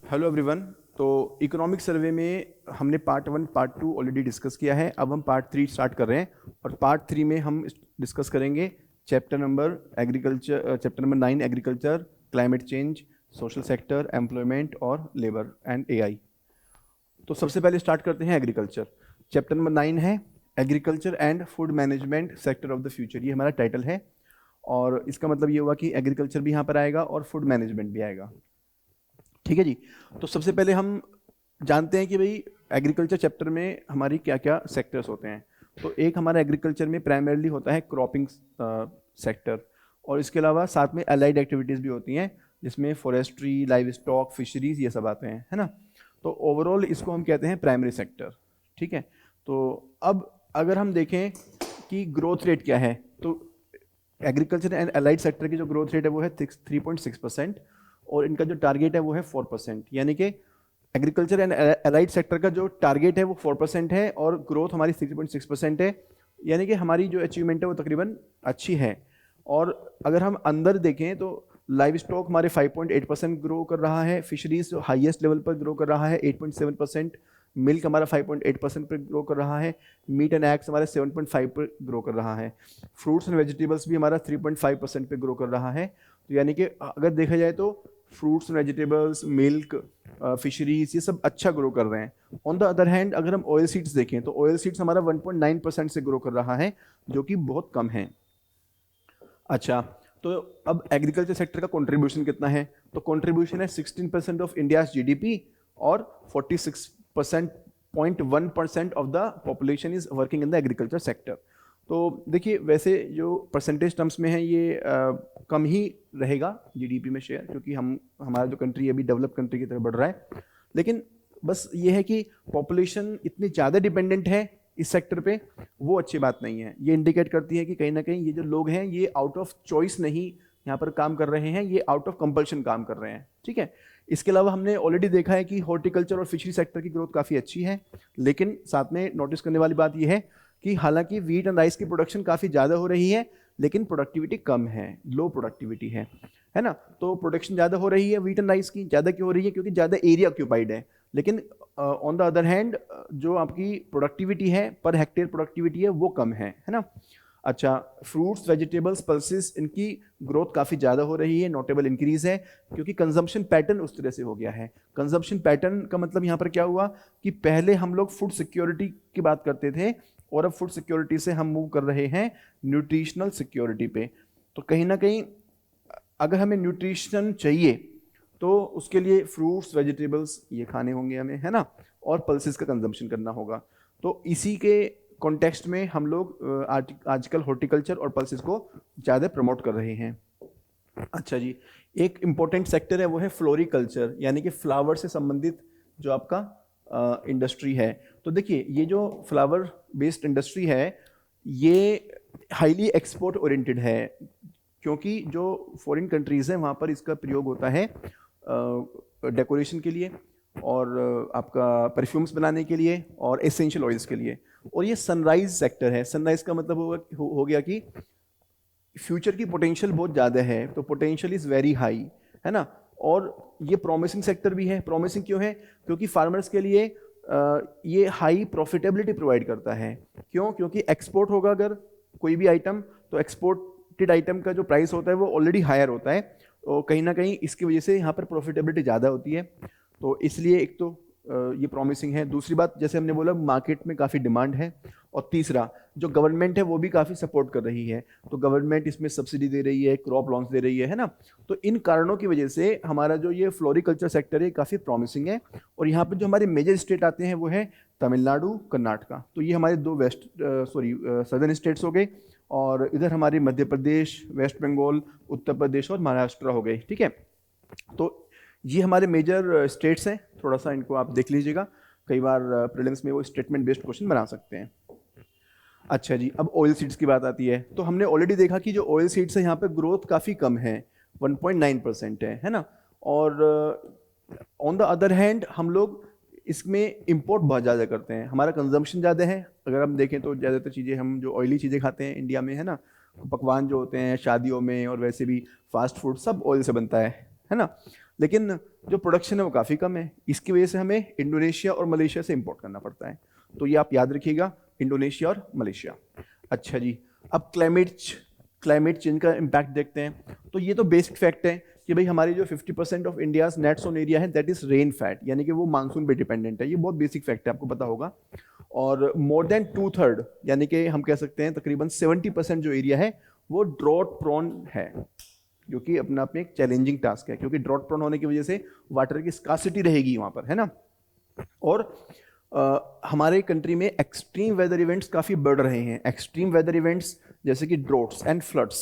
Hello everyone. तो economic survey में हमने पार्ट 1 पार्ट 2 ऑलरेडी डिस्कस किया है। अब हम पार्ट 3 स्टार्ट कर रहे हैं और पार्ट 3 में हम डिस्कस करेंगे chapter number 9 agriculture, climate change, social sector, employment और लेबर एंड एआई। तो सबसे पहले स्टार्ट करते हैं एग्रीकल्चर। चैप्टर नंबर 9 है agriculture and food management sector of the future. ये हमारा टाइटल है और इसका मतलब ये हुआ कि एग्रीकल्चर भी यहाँ पर आएगा और फूड मैनेजमेंट भी आएगा। ठीक है जी। तो सबसे पहले हम जानते हैं कि भाई एग्रीकल्चर चैप्टर में हमारी क्या क्या सेक्टर्स होते हैं। तो एक हमारा एग्रीकल्चर में प्राइमरीली होता है क्रॉपिंग सेक्टर, और इसके अलावा साथ में अलाइड एक्टिविटीज़ भी होती हैं जिसमें फॉरेस्ट्री, लाइव स्टॉक, फिशरीज ये सब आते हैं, है ना। तो ओवरऑल इसको हम कहते हैं प्राइमरी सेक्टर। ठीक है। तो अब अगर हम देखें कि ग्रोथ रेट क्या है, तो एग्रीकल्चर एंड अलाइड सेक्टर की जो ग्रोथ रेट है वो है 3.6% और इनका जो टारगेट है वो है 4%। यानी कि एग्रीकल्चर एंड अलाइड सेक्टर का जो टारगेट है वो 4% है और ग्रोथ हमारी 3.6% है। यानी कि हमारी जो अचीवमेंट है वो तकरीबन अच्छी है। और अगर हम अंदर देखें तो लाइव स्टॉक हमारे 5.8% ग्रो कर रहा है, फिशरीज हाईएस्ट लेवल पर ग्रो कर रहा है 8.7%, मिल्क हमारा 5.8% पर ग्रो कर रहा है, मीट एंड एग्स हमारे 7.5 पर ग्रो कर रहा है, फ्रूट्स एंड वेजिटेबल्स भी हमारा 3.5% पे ग्रो कर रहा है। तो यानी कि अगर देखा जाए तो फ्रूट्स वेजिटेबल्स, मिल्क, फिशरीज ये सब अच्छा ग्रो कर रहे हैं। ऑन द अदर हैंड अगर हम ऑयल सीड्स देखें तो ऑयल सीड्स हमारा 1.9% से ग्रो कर रहा है, जो कि बहुत कम है। अच्छा, तो अब एग्रीकल्चर सेक्टर का कंट्रीब्यूशन कितना है? तो कंट्रीब्यूशन है 16% ऑफ इंडियाज जीडीपी और 46.1% of the population is working in the agriculture sector. तो देखिए वैसे जो परसेंटेज टर्म्स में है ये कम ही रहेगा जीडीपी में शेयर, क्योंकि हमारा जो कंट्री अभी डेवलप कंट्री की तरफ बढ़ रहा है। लेकिन बस ये है कि पॉपुलेशन इतनी ज़्यादा डिपेंडेंट है इस सेक्टर पे, वो अच्छी बात नहीं है। ये इंडिकेट करती है कि कहीं ना कहीं ये जो लोग हैं ये आउट ऑफ चॉइस नहीं यहाँ पर काम कर रहे हैं, ये आउट ऑफ कंपल्शन काम कर रहे हैं। ठीक है। इसके अलावा हमने ऑलरेडी देखा है कि हॉर्टिकल्चर और फिशरी सेक्टर की ग्रोथ काफ़ी अच्छी है, लेकिन साथ में नोटिस करने वाली बात यह है कि हालांकि वीट एंड राइस की प्रोडक्शन काफ़ी ज़्यादा हो रही है, लेकिन प्रोडक्टिविटी कम है, लो प्रोडक्टिविटी है ना। तो प्रोडक्शन ज़्यादा हो रही है वीट एंड राइस की, ज़्यादा क्यों हो रही है? क्योंकि ज़्यादा एरिया ऑक्यूपाइड है। लेकिन ऑन द अदर हैंड जो आपकी प्रोडक्टिविटी है, पर हेक्टेयर प्रोडक्टिविटी है, वो कम है ना। अच्छा, फ्रूट्स, वेजिटेबल्स, पल्सेस इनकी ग्रोथ काफ़ी ज़्यादा हो रही है, नोटेबल इंक्रीज है, क्योंकि कंजम्पशन पैटर्न उस तरह से हो गया है। कंजम्पशन पैटर्न का मतलब यहाँ पर क्या हुआ कि पहले हम लोग फूड सिक्योरिटी की बात करते थे और अब फूड सिक्योरिटी से हम मूव कर रहे हैं न्यूट्रिशनल सिक्योरिटी पे। तो कहीं ना कहीं अगर हमें न्यूट्रिशन चाहिए तो उसके लिए फ्रूट्स, वेजिटेबल्स ये खाने होंगे हमें, है ना, और पल्सेस का कंजम्पशन करना होगा। तो इसी के कॉन्टेक्स्ट में हम लोग आजकल हॉर्टिकल्चर और पल्सेस को ज़्यादा प्रमोट कर रहे हैं। अच्छा जी, एक इम्पोर्टेंट सेक्टर है वो है फ्लोरिकल्चर, यानी कि फ्लावर से संबंधित जो आपका इंडस्ट्री है। तो देखिए ये जो फ्लावर बेस्ड इंडस्ट्री है ये हाईली एक्सपोर्ट ओरिएंटेड है, क्योंकि जो फॉरेन कंट्रीज़ हैं वहाँ पर इसका प्रयोग होता है डेकोरेशन के लिए और आपका परफ्यूम्स बनाने के लिए और एसेंशियल ऑयल्स के लिए। और ये सनराइज सेक्टर है। सनराइज का मतलब हो गया कि फ्यूचर की पोटेंशियल बहुत ज़्यादा है, तो पोटेंशियल इज़ वेरी हाई, है ना। और ये प्रॉमिसिंग सेक्टर भी है। प्रॉमिसिंग क्यों है? क्योंकि फार्मर्स के लिए ये हाई प्रॉफिटेबिलिटी प्रोवाइड करता है। क्यों? क्योंकि एक्सपोर्ट होगा अगर कोई भी आइटम, तो एक्सपोर्टेड आइटम का जो प्राइस होता है वो ऑलरेडी हायर होता है, तो कहीं ना कहीं इसकी वजह से यहाँ पर प्रॉफिटेबिलिटी ज़्यादा होती है। तो इसलिए एक तो ये प्रॉमिसिंग है। दूसरी बात, जैसे हमने बोला, मार्केट में काफ़ी डिमांड है। और तीसरा, जो गवर्नमेंट है वो भी काफ़ी सपोर्ट कर रही है, तो गवर्नमेंट इसमें सब्सिडी दे रही है, क्रॉप लॉन्स दे रही है ना। तो इन कारणों की वजह से हमारा जो ये फ्लोरिकल्चर सेक्टर है काफ़ी प्रॉमिसिंग है। और यहाँ पर जो हमारे मेजर स्टेट आते हैं वो है तमिलनाडु, कर्नाटका। तो ये हमारे दो सदर्न स्टेट्स हो गए, और इधर हमारे मध्य प्रदेश, वेस्ट बंगाल, उत्तर प्रदेश और महाराष्ट्र हो गए। ठीक है। तो ये हमारे मेजर स्टेट्स हैं, थोड़ा सा इनको आप देख लीजिएगा, कई बार प्रीलिम्स में वो स्टेटमेंट बेस्ड क्वेश्चन बना सकते हैं। अच्छा जी, अब ऑयल सीड्स की बात आती है। तो हमने ऑलरेडी देखा कि जो ऑयल सीड्स है यहाँ पे ग्रोथ काफ़ी कम है, 1.9% है ना। और ऑन द अदर हैंड हम लोग इसमें इंपोर्ट बहुत ज़्यादा करते हैं, हमारा कंजम्पशन ज़्यादा है। अगर हम देखें तो ज़्यादातर चीज़ें हम जो ऑयली चीज़ें खाते हैं इंडिया में, है ना, पकवान जो होते हैं शादियों में और वैसे भी फास्ट फूड सब ऑयल से बनता है ना। लेकिन जो प्रोडक्शन है वो काफ़ी कम है। इसकी वजह से हमें इंडोनेशिया और मलेशिया से इंपोर्ट करना पड़ता है। तो ये आप याद रखिएगा, इंडोनेशिया और मलेशिया। अच्छा जी, अब क्लाइमेट चेंज का इम्पैक्ट देखते हैं। तो ये तो बेसिक फैक्ट है कि भाई हमारी जो 50% of India's net sown area है दैट इज रेन फैट, यानी कि वो मानसून पे डिपेंडेंट है। ये बहुत बेसिक फैक्ट है, आपको पता होगा। और मोर देन 2/3 यानी कि हम कह सकते हैं तकरीबन 70% जो एरिया है वो ड्रॉट प्रोन है, जो कि अपने आप में एक चैलेंजिंग टास्क है, क्योंकि ड्रॉट प्रोन होने की वजह से वाटर की स्कार्सिटी रहेगी वहाँ पर, है ना। और हमारे कंट्री में एक्सट्रीम वेदर इवेंट्स काफ़ी बढ़ रहे हैं। एक्सट्रीम वेदर इवेंट्स जैसे कि ड्रॉट्स एंड फ्लड्स,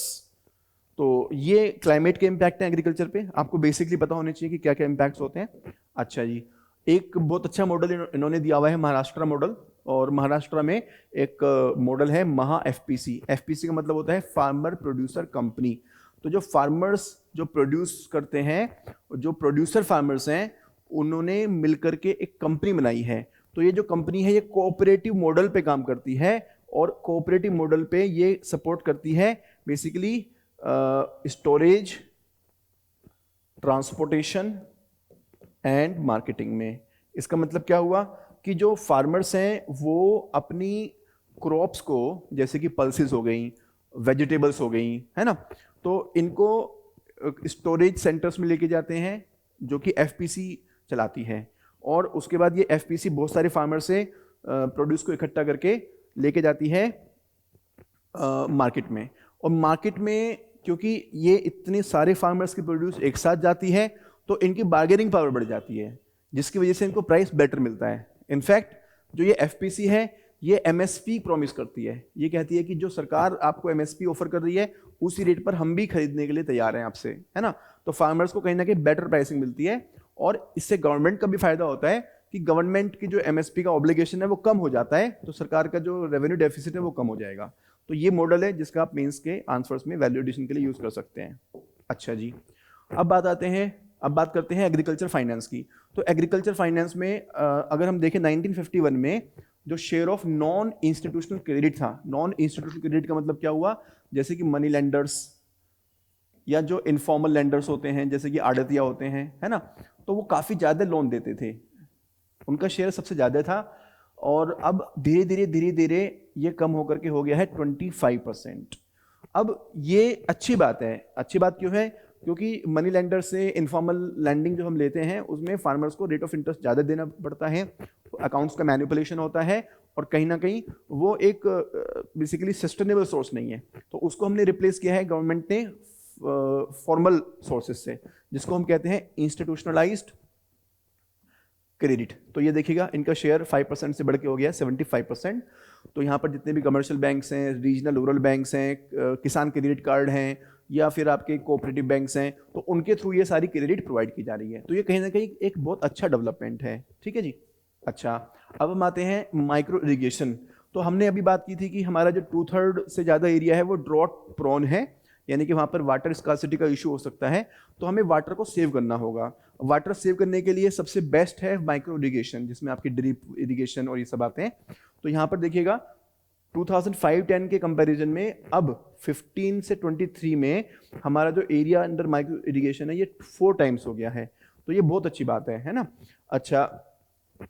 तो ये क्लाइमेट के इम्पैक्ट हैं एग्रीकल्चर पे। आपको बेसिकली पता होने चाहिए कि क्या क्या इम्पैक्ट्स होते हैं। अच्छा जी, एक बहुत अच्छा मॉडल इन्होंने दिया हुआ है, महाराष्ट्र मॉडल। और महाराष्ट्र में एक मॉडल है महा एफपीसी। एफपीसी का मतलब होता है फार्मर प्रोड्यूसर कंपनी। तो जो फार्मर्स जो प्रोड्यूस करते हैं, जो प्रोड्यूसर फार्मर्स हैं, उन्होंने मिलकर के एक कंपनी बनाई है। तो ये जो कंपनी है ये कोऑपरेटिव मॉडल पे काम करती है, और कोऑपरेटिव मॉडल पे ये सपोर्ट करती है basically storage, transportation and marketing में। इसका मतलब क्या हुआ कि जो फार्मर्स हैं वो अपनी क्रॉप्स को, जैसे कि पल्सेस हो गई, वेजिटेबल्स हो गई, है ना, तो इनको स्टोरेज सेंटर्स में लेके जाते हैं, जो कि एफपीसी चलाती है। और उसके बाद ये एफपीसी बहुत सारे फार्मर से प्रोड्यूस को इकट्ठा करके लेके जाती है मार्केट में। और मार्केट में क्योंकि ये इतने सारे फार्मर्स की प्रोड्यूस एक साथ जाती है, तो इनकी बार्गेनिंग पावर बढ़ जाती है, जिसकी वजह से इनको प्राइस बेटर मिलता है। इनफैक्ट जो ये एफपीसी है ये एमएसपी प्रॉमिस करती है। ये कहती है कि जो सरकार आपको एमएसपी ऑफर कर रही है उसी रेट पर हम भी खरीदने के लिए तैयार हैं आपसे, है ना। तो फार्मर्स को कहीं ना कहीं बेटर प्राइसिंग मिलती है, और इससे गवर्नमेंट का भी फायदा होता है कि गवर्नमेंट की जो एमएसपी का ऑब्लिगेशन है वो कम हो जाता है, तो सरकार का जो रेवेन्यू डेफिसिट है वो कम हो जाएगा। तो ये मॉडल है जिसका आप मेंस के आंसर्स में वैल्यू एडिशन के लिए यूज कर सकते हैं। अच्छा जी, अब बात करते हैं एग्रीकल्चर फाइनेंस की। तो एग्रीकल्चर फाइनेंस में अगर हम देखें 1951 में जो share of non institutional credit था, नॉन इंस्टीट्यूशनल क्रेडिट का मतलब क्या हुआ, जैसे कि मनी लेंडर्स या जो इनफॉर्मल लेंडर्स होते हैं जैसे कि आड़तिया होते हैं, है ना, तो वो काफ़ी ज़्यादा लोन देते थे, उनका शेयर सबसे ज़्यादा था। और अब धीरे धीरे ये कम होकर के हो गया है 25%। अब ये अच्छी बात है। अच्छी बात क्यों है? क्योंकि मनी लेंडर से इनफॉर्मल लैंडिंग जो हम लेते हैं उसमें फार्मर्स को रेट ऑफ इंटरेस्ट ज़्यादा देना पड़ता है, अकाउंट्स का मैनिपुलेशन होता है, और कहीं ना कहीं वो एक बेसिकली सस्टेनेबल सोर्स नहीं है। तो उसको हमने रिप्लेस किया है गवर्नमेंट ने फॉर्मल सोर्सेज से, जिसको हम कहते हैं इंस्टीट्यूशनलाइज्ड क्रेडिट। तो ये देखिएगा इनका शेयर 5% से बढ़ के हो गया 75%। तो यहाँ पर जितने भी कमर्शियल बैंक्स हैं, रीजनल रूरल बैंक्स हैं, किसान क्रेडिट कार्ड हैं, या फिर आपके कोऑपरेटिव बैंक्स हैं, तो उनके थ्रू ये सारी क्रेडिट प्रोवाइड की जा रही है। तो ये कहीं ना कहीं एक बहुत अच्छा डेवलपमेंट है। ठीक है जी। अच्छा, अब हम आते हैं माइक्रो इरिगेशन। तो हमने अभी बात की थी कि हमारा जो 2/3 से ज़्यादा एरिया है वो ड्रॉट प्रोन है, यानी कि वहाँ पर वाटर स्कार्सिटी का इशू हो सकता है। तो हमें वाटर को सेव करना होगा। वाटर सेव करने के लिए सबसे बेस्ट है माइक्रो इरिगेशन, जिसमें आपकी ड्रिप इरिगेशन और ये सब आते हैं। तो यहाँ पर देखिएगा 2005-10 के कंपैरिजन में अब 15 से 23 में हमारा जो एरिया अंडर माइक्रो इरिगेशन है ये 4 टाइम्स हो गया है। तो ये बहुत अच्छी बात है ना। अच्छा,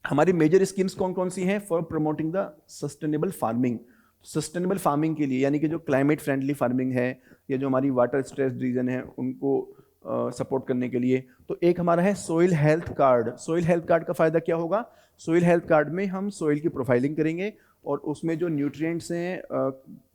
हमारी मेजर स्कीम्स कौन कौन सी हैं for promoting the sustainable farming? Sustainable farming के लिए, यानी कि जो क्लाइमेट फ्रेंडली फार्मिंग है या जो हमारी वाटर स्ट्रेस्ड रीजन है उनको सपोर्ट करने के लिए, तो एक हमारा है soil health card. Soil health card का फ़ायदा क्या होगा? सोइल हेल्थ कार्ड में हम सोइल की प्रोफाइलिंग करेंगे और उसमें जो न्यूट्रिएंट्स हैं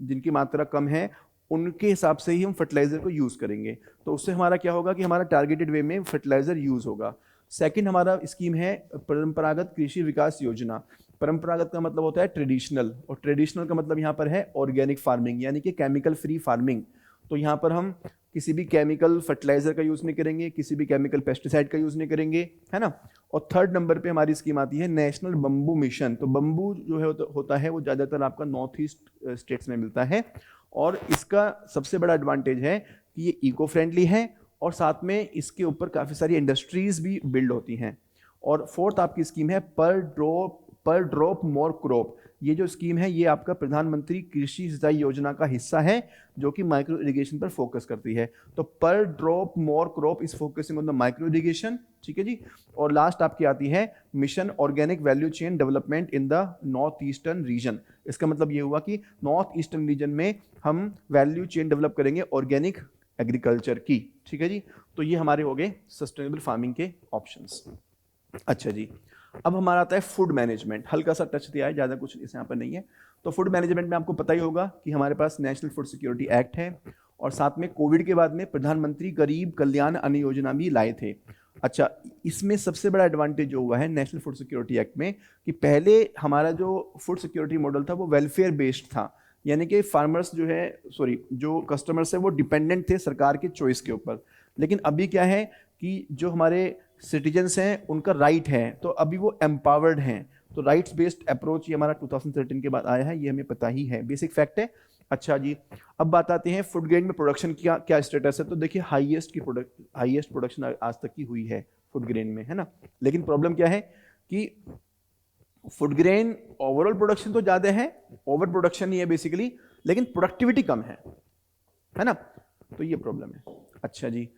जिनकी मात्रा कम है उनके हिसाब से ही हम फर्टिलाइज़र को यूज़ करेंगे। तो उससे हमारा क्या होगा कि हमारा टारगेटेड वे में फर्टिलाइज़र यूज़ होगा। सेकंड हमारा स्कीम है परंपरागत कृषि विकास योजना। परंपरागत का मतलब होता है ट्रेडिशनल, और ट्रेडिशनल का मतलब यहाँ पर है ऑर्गेनिक फार्मिंग, यानी कि केमिकल फ्री फार्मिंग। तो यहाँ पर हम किसी भी केमिकल फर्टिलाइजर का यूज़ नहीं करेंगे, किसी भी केमिकल पेस्टिसाइड का यूज़ नहीं करेंगे, है ना। और थर्ड नंबर पे हमारी स्कीम आती है नेशनल बम्बू मिशन। तो बम्बू जो है होता है वो ज़्यादातर आपका नॉर्थ ईस्ट स्टेट्स में मिलता है, और इसका सबसे बड़ा एडवांटेज है कि ये इको फ्रेंडली है और साथ में इसके ऊपर काफ़ी सारी इंडस्ट्रीज़ भी बिल्ड होती हैं। और फोर्थ आपकी स्कीम है पर ड्रॉप पर ड्रॉप मोर क्रॉप, ये जो स्कीम है ये आपका प्रधानमंत्री कृषि सिंचाई योजना का हिस्सा है जो कि माइक्रो इरिगेशन पर फोकस करती है। तो पर drop more crop is focusing on the micro irrigation, ठीक है जी। और लास्ट आपकी आती है mission organic value chain development in the north eastern region. इसका मतलब ये हुआ कि नॉर्थ ईस्टर्न रीजन में हम वैल्यू चेन डेवलप करेंगे ऑर्गेनिक एग्रीकल्चर की, ठीक है जी। तो ये हमारे हो गए सस्टेनेबल फार्मिंग के ऑप्शंस। अच्छा जी, अब हमारा आता है फूड मैनेजमेंट। हल्का सा टच दिया है, ज़्यादा कुछ इस यहाँ पर नहीं है। तो फूड मैनेजमेंट में आपको पता ही होगा कि हमारे पास नेशनल फूड सिक्योरिटी एक्ट है और साथ में कोविड के बाद में प्रधानमंत्री गरीब कल्याण अन्न योजना भी लाए थे। अच्छा, इसमें सबसे बड़ा एडवांटेज जो हुआ है नेशनल फूड सिक्योरिटी एक्ट में कि पहले हमारा जो फूड सिक्योरिटी मॉडल था वो वेलफेयर बेस्ड था, यानी कि फार्मर्स जो है जो कस्टमर्स है वो डिपेंडेंट थे सरकार के चॉइस के ऊपर। लेकिन अभी क्या है कि जो हमारे सिटीजन्स हैं उनका राइट है, तो अभी वो एम्पावर्ड हैं। तो राइट्स बेस्ड अप्रोच ये हमारा 2013 के बाद आया है, ये हमें पता ही है, बेसिक फैक्ट है। अच्छा जी, अब बात आती है फूड ग्रेन में प्रोडक्शन की क्या स्टेटस है। तो देखिए हाईएस्ट प्रोडक्शन आज तक की हुई है फूड ग्रेन में, है ना। लेकिन प्रॉब्लम क्या है कि फूड ग्रेन ओवरऑल प्रोडक्शन तो ज्यादा है, ओवर प्रोडक्शन ही है बेसिकली, लेकिन प्रोडक्टिविटी कम है ना। तो ये प्रॉब्लम है। अच्छा जी,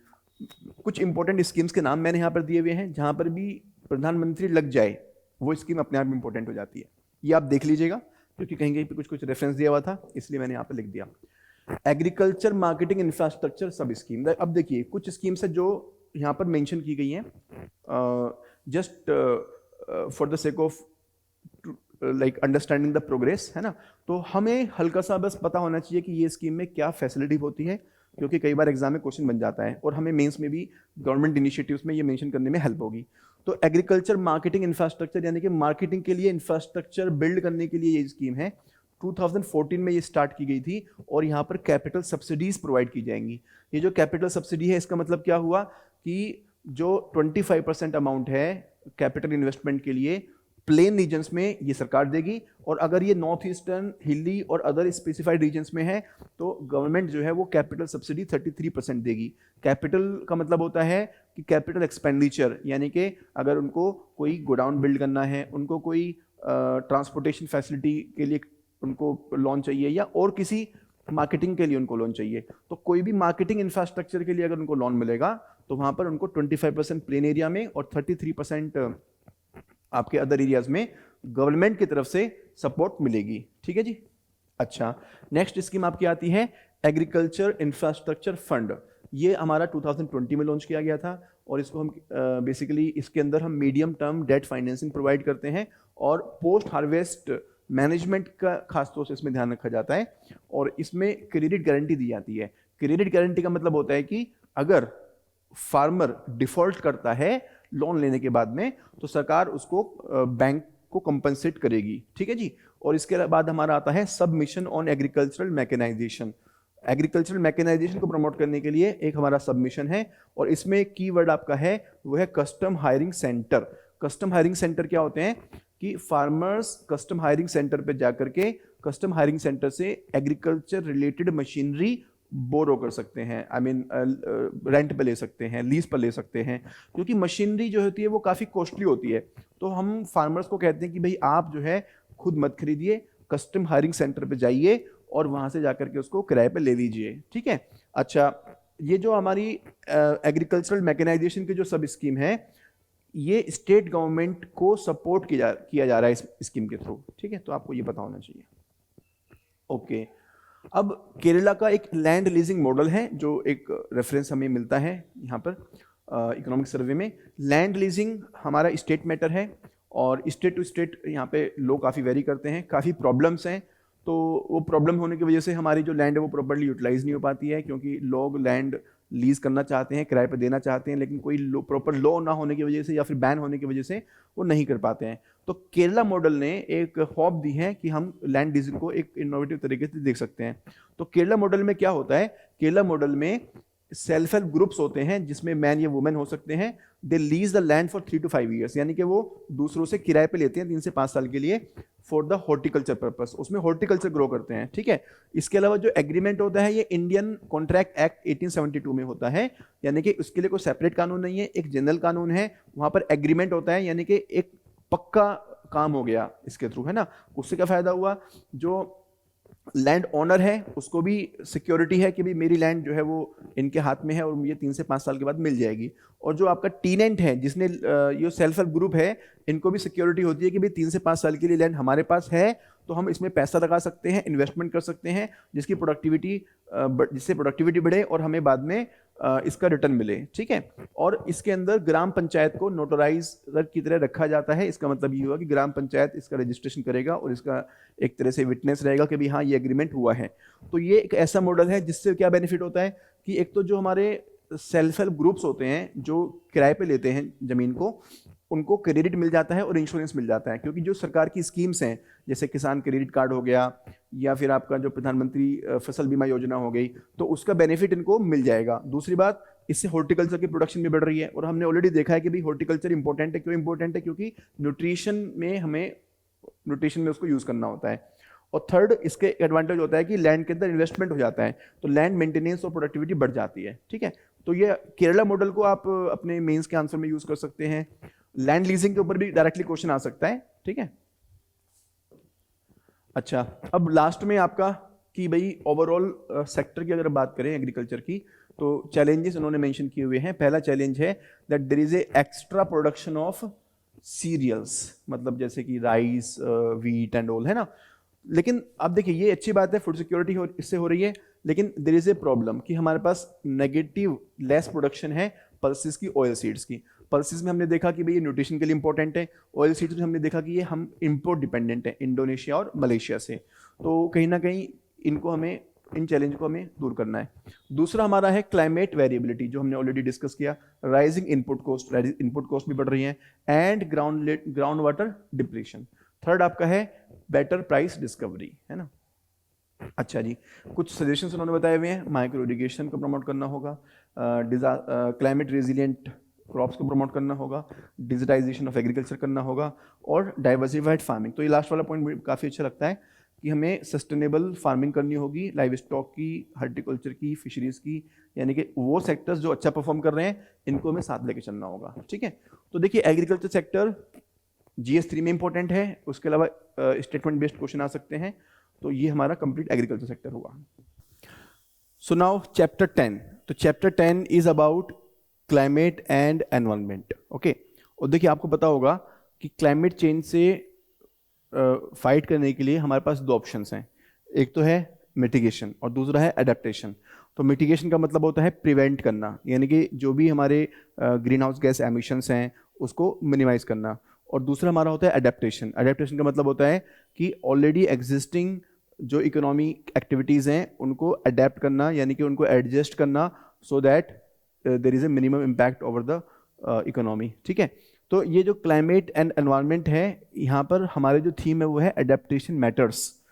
कुछ इंपॉर्टेंट स्कीम्स के नाम मैंने यहाँ पर दिए हुए हैं, जहां पर भी प्रधानमंत्री लग जाए वो स्कीम अपने आप में इंपॉर्टेंट हो जाती है। ये आप देख लीजिएगा क्योंकि कहीं कहीं पे कुछ रेफरेंस दिया हुआ था, इसलिए मैंने यहाँ पर लिख दिया। एग्रीकल्चर मार्केटिंग इंफ्रास्ट्रक्चर सब स्कीम। अब देखिए कुछ स्कीम्स है जो यहाँ पर मेंशन की गई हैं just for the sake of like understanding the progress, है ना। तो हमें हल्का सा बस पता होना चाहिए कि ये स्कीम में क्या फैसिलिटी होती है, क्योंकि कई बार एग्जाम में क्वेश्चन बन जाता है और हमें मेंस में भी गवर्नमेंट इनिशिएटिव्स में ये मेंशन करने में हेल्प होगी। तो एग्रीकल्चर मार्केटिंग इंफ्रास्ट्रक्चर यानी कि मार्केटिंग के लिए इंफ्रास्ट्रक्चर बिल्ड करने के लिए ये स्कीम है। 2014 में ये स्टार्ट की गई थी और यहाँ पर कैपिटल सब्सिडीज प्रोवाइड की जाएंगी। ये जो कैपिटल सब्सिडी है इसका मतलब क्या हुआ कि जो 25% अमाउंट है कैपिटल इन्वेस्टमेंट के लिए प्लेन रीजन्स में ये सरकार देगी, और अगर ये नॉर्थ ईस्टर्न, हिली और अदर स्पेसिफाइड रीजन्स में है तो गवर्नमेंट जो है वो कैपिटल सब्सिडी 33% देगी। कैपिटल का मतलब होता है कि कैपिटल एक्सपेंडिचर, यानी कि अगर उनको कोई गोडाउन बिल्ड करना है, उनको कोई ट्रांसपोर्टेशन फैसिलिटी के लिए उनको लोन चाहिए, या और किसी मार्केटिंग के लिए उनको लोन चाहिए, तो कोई भी मार्केटिंग इंफ्रास्ट्रक्चर के लिए अगर उनको लोन मिलेगा तो वहां पर उनको 25% प्लेन एरिया में और 33% आपके अदर एरियाज में गवर्नमेंट की तरफ से सपोर्ट मिलेगी, ठीक है जी। अच्छा, नेक्स्ट स्कीम आपकी आती है एग्रीकल्चर इंफ्रास्ट्रक्चर फंड। ये हमारा 2020 में लॉन्च किया गया था और इसको हम बेसिकली इसके अंदर हम medium term debt financing provide करते हैं और पोस्ट हार्वेस्ट मैनेजमेंट का खासतौर से इसमें ध्यान रखा जाता है, और इसमें क्रेडिट गारंटी दी जाती है। क्रेडिट गारंटी का मतलब होता है कि अगर फार्मर डिफॉल्ट करता है लोन लेने के बाद में तो सरकार उसको बैंक को कंपनसेट करेगी, ठीक है जी। और इसके बाद हमारा आता है submission on agricultural mechanisation. Agricultural mechanisation को प्रमोट करने के लिए एक हमारा सबमिशन है और इसमें एक कीवर्ड आपका है वो है custom hiring centre. Custom hiring centre क्या होते हैं कि फार्मर्स कस्टम हायरिंग सेंटर पे जाकर के कस्टम हायरिंग सेंटर से एग्रीकल्चर रिलेटेड मशीनरी बोरो कर सकते हैं, आई मीन रेंट पे ले सकते हैं, लीज पर ले सकते हैं, क्योंकि मशीनरी जो होती है वो काफ़ी कॉस्टली होती है। तो हम फार्मर्स को कहते हैं कि भाई आप जो है खुद मत खरीदिए, कस्टम हायरिंग सेंटर पे जाइए और वहाँ से जाकर के उसको किराए पे ले लीजिए, ठीक है। अच्छा, ये जो हमारी एग्रीकल्चरल मैकेनाइजेशन की जो सब स्कीम है ये स्टेट गवर्नमेंट को सपोर्ट किया जा रहा है इस स्कीम के थ्रू, ठीक है। तो आपको ये पता होना चाहिए। ओके, अब केरला का एक लैंड लीजिंग मॉडल है जो एक रेफरेंस हमें मिलता है यहाँ पर इकोनॉमिक सर्वे में। लैंड लीजिंग हमारा स्टेट मैटर है और स्टेट टू स्टेट यहाँ पे लोग काफ़ी वेरी करते हैं, काफ़ी प्रॉब्लम्स हैं। तो वो प्रॉब्लम होने की वजह से हमारी जो लैंड है वो प्रॉपर्ली यूटिलाइज नहीं हो पाती है, क्योंकि लोग लैंड लीज करना चाहते हैं, किराए पर देना चाहते हैं, लेकिन कोई प्रॉपर लॉ ना होने की वजह से या फिर बैन होने की वजह से वो नहीं कर पाते हैं। तो केरला मॉडल ने एक होप दी है कि हम लैंड लीजिंग को एक इनोवेटिव तरीके से देख सकते हैं। तो केरला मॉडल में क्या होता है, केरला मॉडल में सेल्फ हेल्प ग्रुप्स होते हैं जिसमें मैन या वुमेन हो सकते हैं। They lease the land for 3 to 5 years, यानी कि वो दूसरों से किराए पे लेते हैं 3 से 5 साल के लिए फॉर द हॉर्टिकल्चर पर्पस, उसमें हॉर्टिकल्चर ग्रो करते हैं, ठीक है। इसके अलावा जो एग्रीमेंट होता है ये इंडियन कॉन्ट्रैक्ट एक्ट 1872 में होता है, यानी कि उसके लिए कोई सेपरेट कानून नहीं है, एक जनरल कानून है, वहां पर एग्रीमेंट होता है, यानी कि एक पक्का काम हो गया इसके थ्रू, है ना। उससे क्या फ़ायदा हुआ, जो लैंड ओनर है उसको भी सिक्योरिटी है कि भाई मेरी लैंड जो है वो इनके हाथ में है और मुझे 3 से 5 साल के बाद मिल जाएगी। और जो आपका टीनेंट है, जिसने ये सेल्फ हेल्प ग्रुप है, इनको भी सिक्योरिटी होती है कि भाई 3 से 5 साल के लिए लैंड हमारे पास है, तो हम इसमें पैसा लगा सकते हैं, इन्वेस्टमेंट कर सकते हैं, जिसकी प्रोडक्टिविटी जिससे प्रोडक्टिविटी बढ़े और हमें बाद में इसका रिटर्न मिले, ठीक है। और इसके अंदर ग्राम पंचायत को नोटराइजर की तरह रखा जाता है। इसका मतलब ये हुआ कि ग्राम पंचायत इसका रजिस्ट्रेशन करेगा और इसका एक तरह से विटनेस रहेगा कि भाई हाँ ये एग्रीमेंट हुआ है। तो ये एक ऐसा मॉडल है जिससे क्या बेनिफिट होता है कि एक तो जो हमारे सेल्फ हेल्प ग्रुप्स होते हैं जो किराए पे लेते हैं ज़मीन को, उनको क्रेडिट मिल जाता है और इंश्योरेंस मिल जाता है, क्योंकि जो सरकार की स्कीम्स हैं जैसे किसान क्रेडिट कार्ड हो गया या फिर आपका जो प्रधानमंत्री फसल बीमा योजना हो गई, तो उसका बेनिफिट इनको मिल जाएगा। दूसरी बात, इससे हॉर्टिकल्चर की प्रोडक्शन भी बढ़ रही है और हमने ऑलरेडी देखा है कि भाई हॉर्टिकल्चर इंपॉर्टेंट है। क्यों इंपॉर्टेंट है? क्योंकि न्यूट्रिशन में उसको यूज़ करना होता है। और थर्ड, इसके एडवांटेज होता है कि लैंड के अंदर इन्वेस्टमेंट हो जाता है, तो लैंड मेंटेनेंस और प्रोडक्टिविटी बढ़ जाती है, ठीक है। तो ये केरला मॉडल को आप अपने मेंस के आंसर में यूज कर सकते हैं। लैंड लीजिंग के ऊपर भी डायरेक्टली क्वेश्चन आ सकता है, ठीक है। अच्छा, अब लास्ट में आपका कि भाई ओवरऑल सेक्टर की अगर बात करें एग्रीकल्चर की, तो चैलेंजेस उन्होंने मेंशन किए हुए हैं। पहला चैलेंज है that there is a extra production of cereals, मतलब जैसे कि राइस, व्हीट एंड ऑल, है ना। लेकिन अब देखिए ये अच्छी बात है, फूड सिक्योरिटी इससे हो रही है, लेकिन देयर इज ए प्रॉब्लम कि हमारे पास नेगेटिव लेस प्रोडक्शन है पल्सेस की, ऑयल सीड्स की। पल्सेस में हमने देखा कि भाई ये न्यूट्रिशन के लिए इंपॉर्टेंट है, ऑयल सीड्स में हमने देखा कि ये हम इंपोर्ट डिपेंडेंट है इंडोनेशिया और मलेशिया से। तो कहीं ना कहीं इन चैलेंज को हमें दूर करना है। दूसरा हमारा है क्लाइमेट वेरिएबिलिटी, जो हमने ऑलरेडी डिस्कस किया। राइजिंग इनपुट कॉस्ट भी बढ़ रही है, and ground water depletion. Third आपका है बेटर प्राइस डिस्कवरी, है ना। अच्छा जी, कुछ सजेशंस उन्होंने बताए हुए हैं। माइक्रो इरिगेशन को प्रमोट करना होगा, क्लाइमेट रेजिलिएंट क्रॉप्स को प्रमोट करना होगा, डिजिटाइजेशन ऑफ एग्रीकल्चर करना होगा, और डाइवर्सिफाइड फार्मिंग। तो ये लास्ट वाला पॉइंट मुझे काफ़ी अच्छा लगता है कि हमें सस्टेनेबल फार्मिंग करनी होगी, लाइव स्टॉक की, हॉर्टिकल्चर की, फिशरीज की, यानी कि वो सेक्टर्स जो अच्छा परफॉर्म कर रहे हैं इनको हमें साथ लेके चलना होगा, ठीक है। तो देखिए एग्रीकल्चर सेक्टर GS3 में इंपॉर्टेंट है, उसके अलावा स्टेटमेंट बेस्ड क्वेश्चन आ सकते हैं। तो ये हमारा कंप्लीट एग्रीकल्चर सेक्टर हुआ। So now chapter 10। तो chapter 10 is about climate and environment, okay. और देखिए आपको पता होगा कि क्लाइमेट चेंज से फाइट करने के लिए हमारे पास दो ऑप्शंस हैं, एक तो है मिटिगेशन और दूसरा है एडेप्टेशन। तो मिटिगेशन का मतलब होता है प्रिवेंट करना, यानी कि जो भी हमारे ग्रीन हाउस गैस एमिशंस हैं उसको मिनिमाइज करना। और दूसरा हमारा होता है एडेप्टेशन। एडेप्टेशन का मतलब होता है कि ऑलरेडी एग्जिस्टिंग जो इकोनॉमिक एक्टिविटीज़ हैं उनको अडेप्ट करना, यानी कि उनको एडजस्ट करना, so that there is a minimum impact over the economy, ठीक है। तो ये जो क्लाइमेट एंड एनवायरनमेंट है, यहाँ पर हमारे जो थीम है वो है एडेप्टेशन मैटर्स,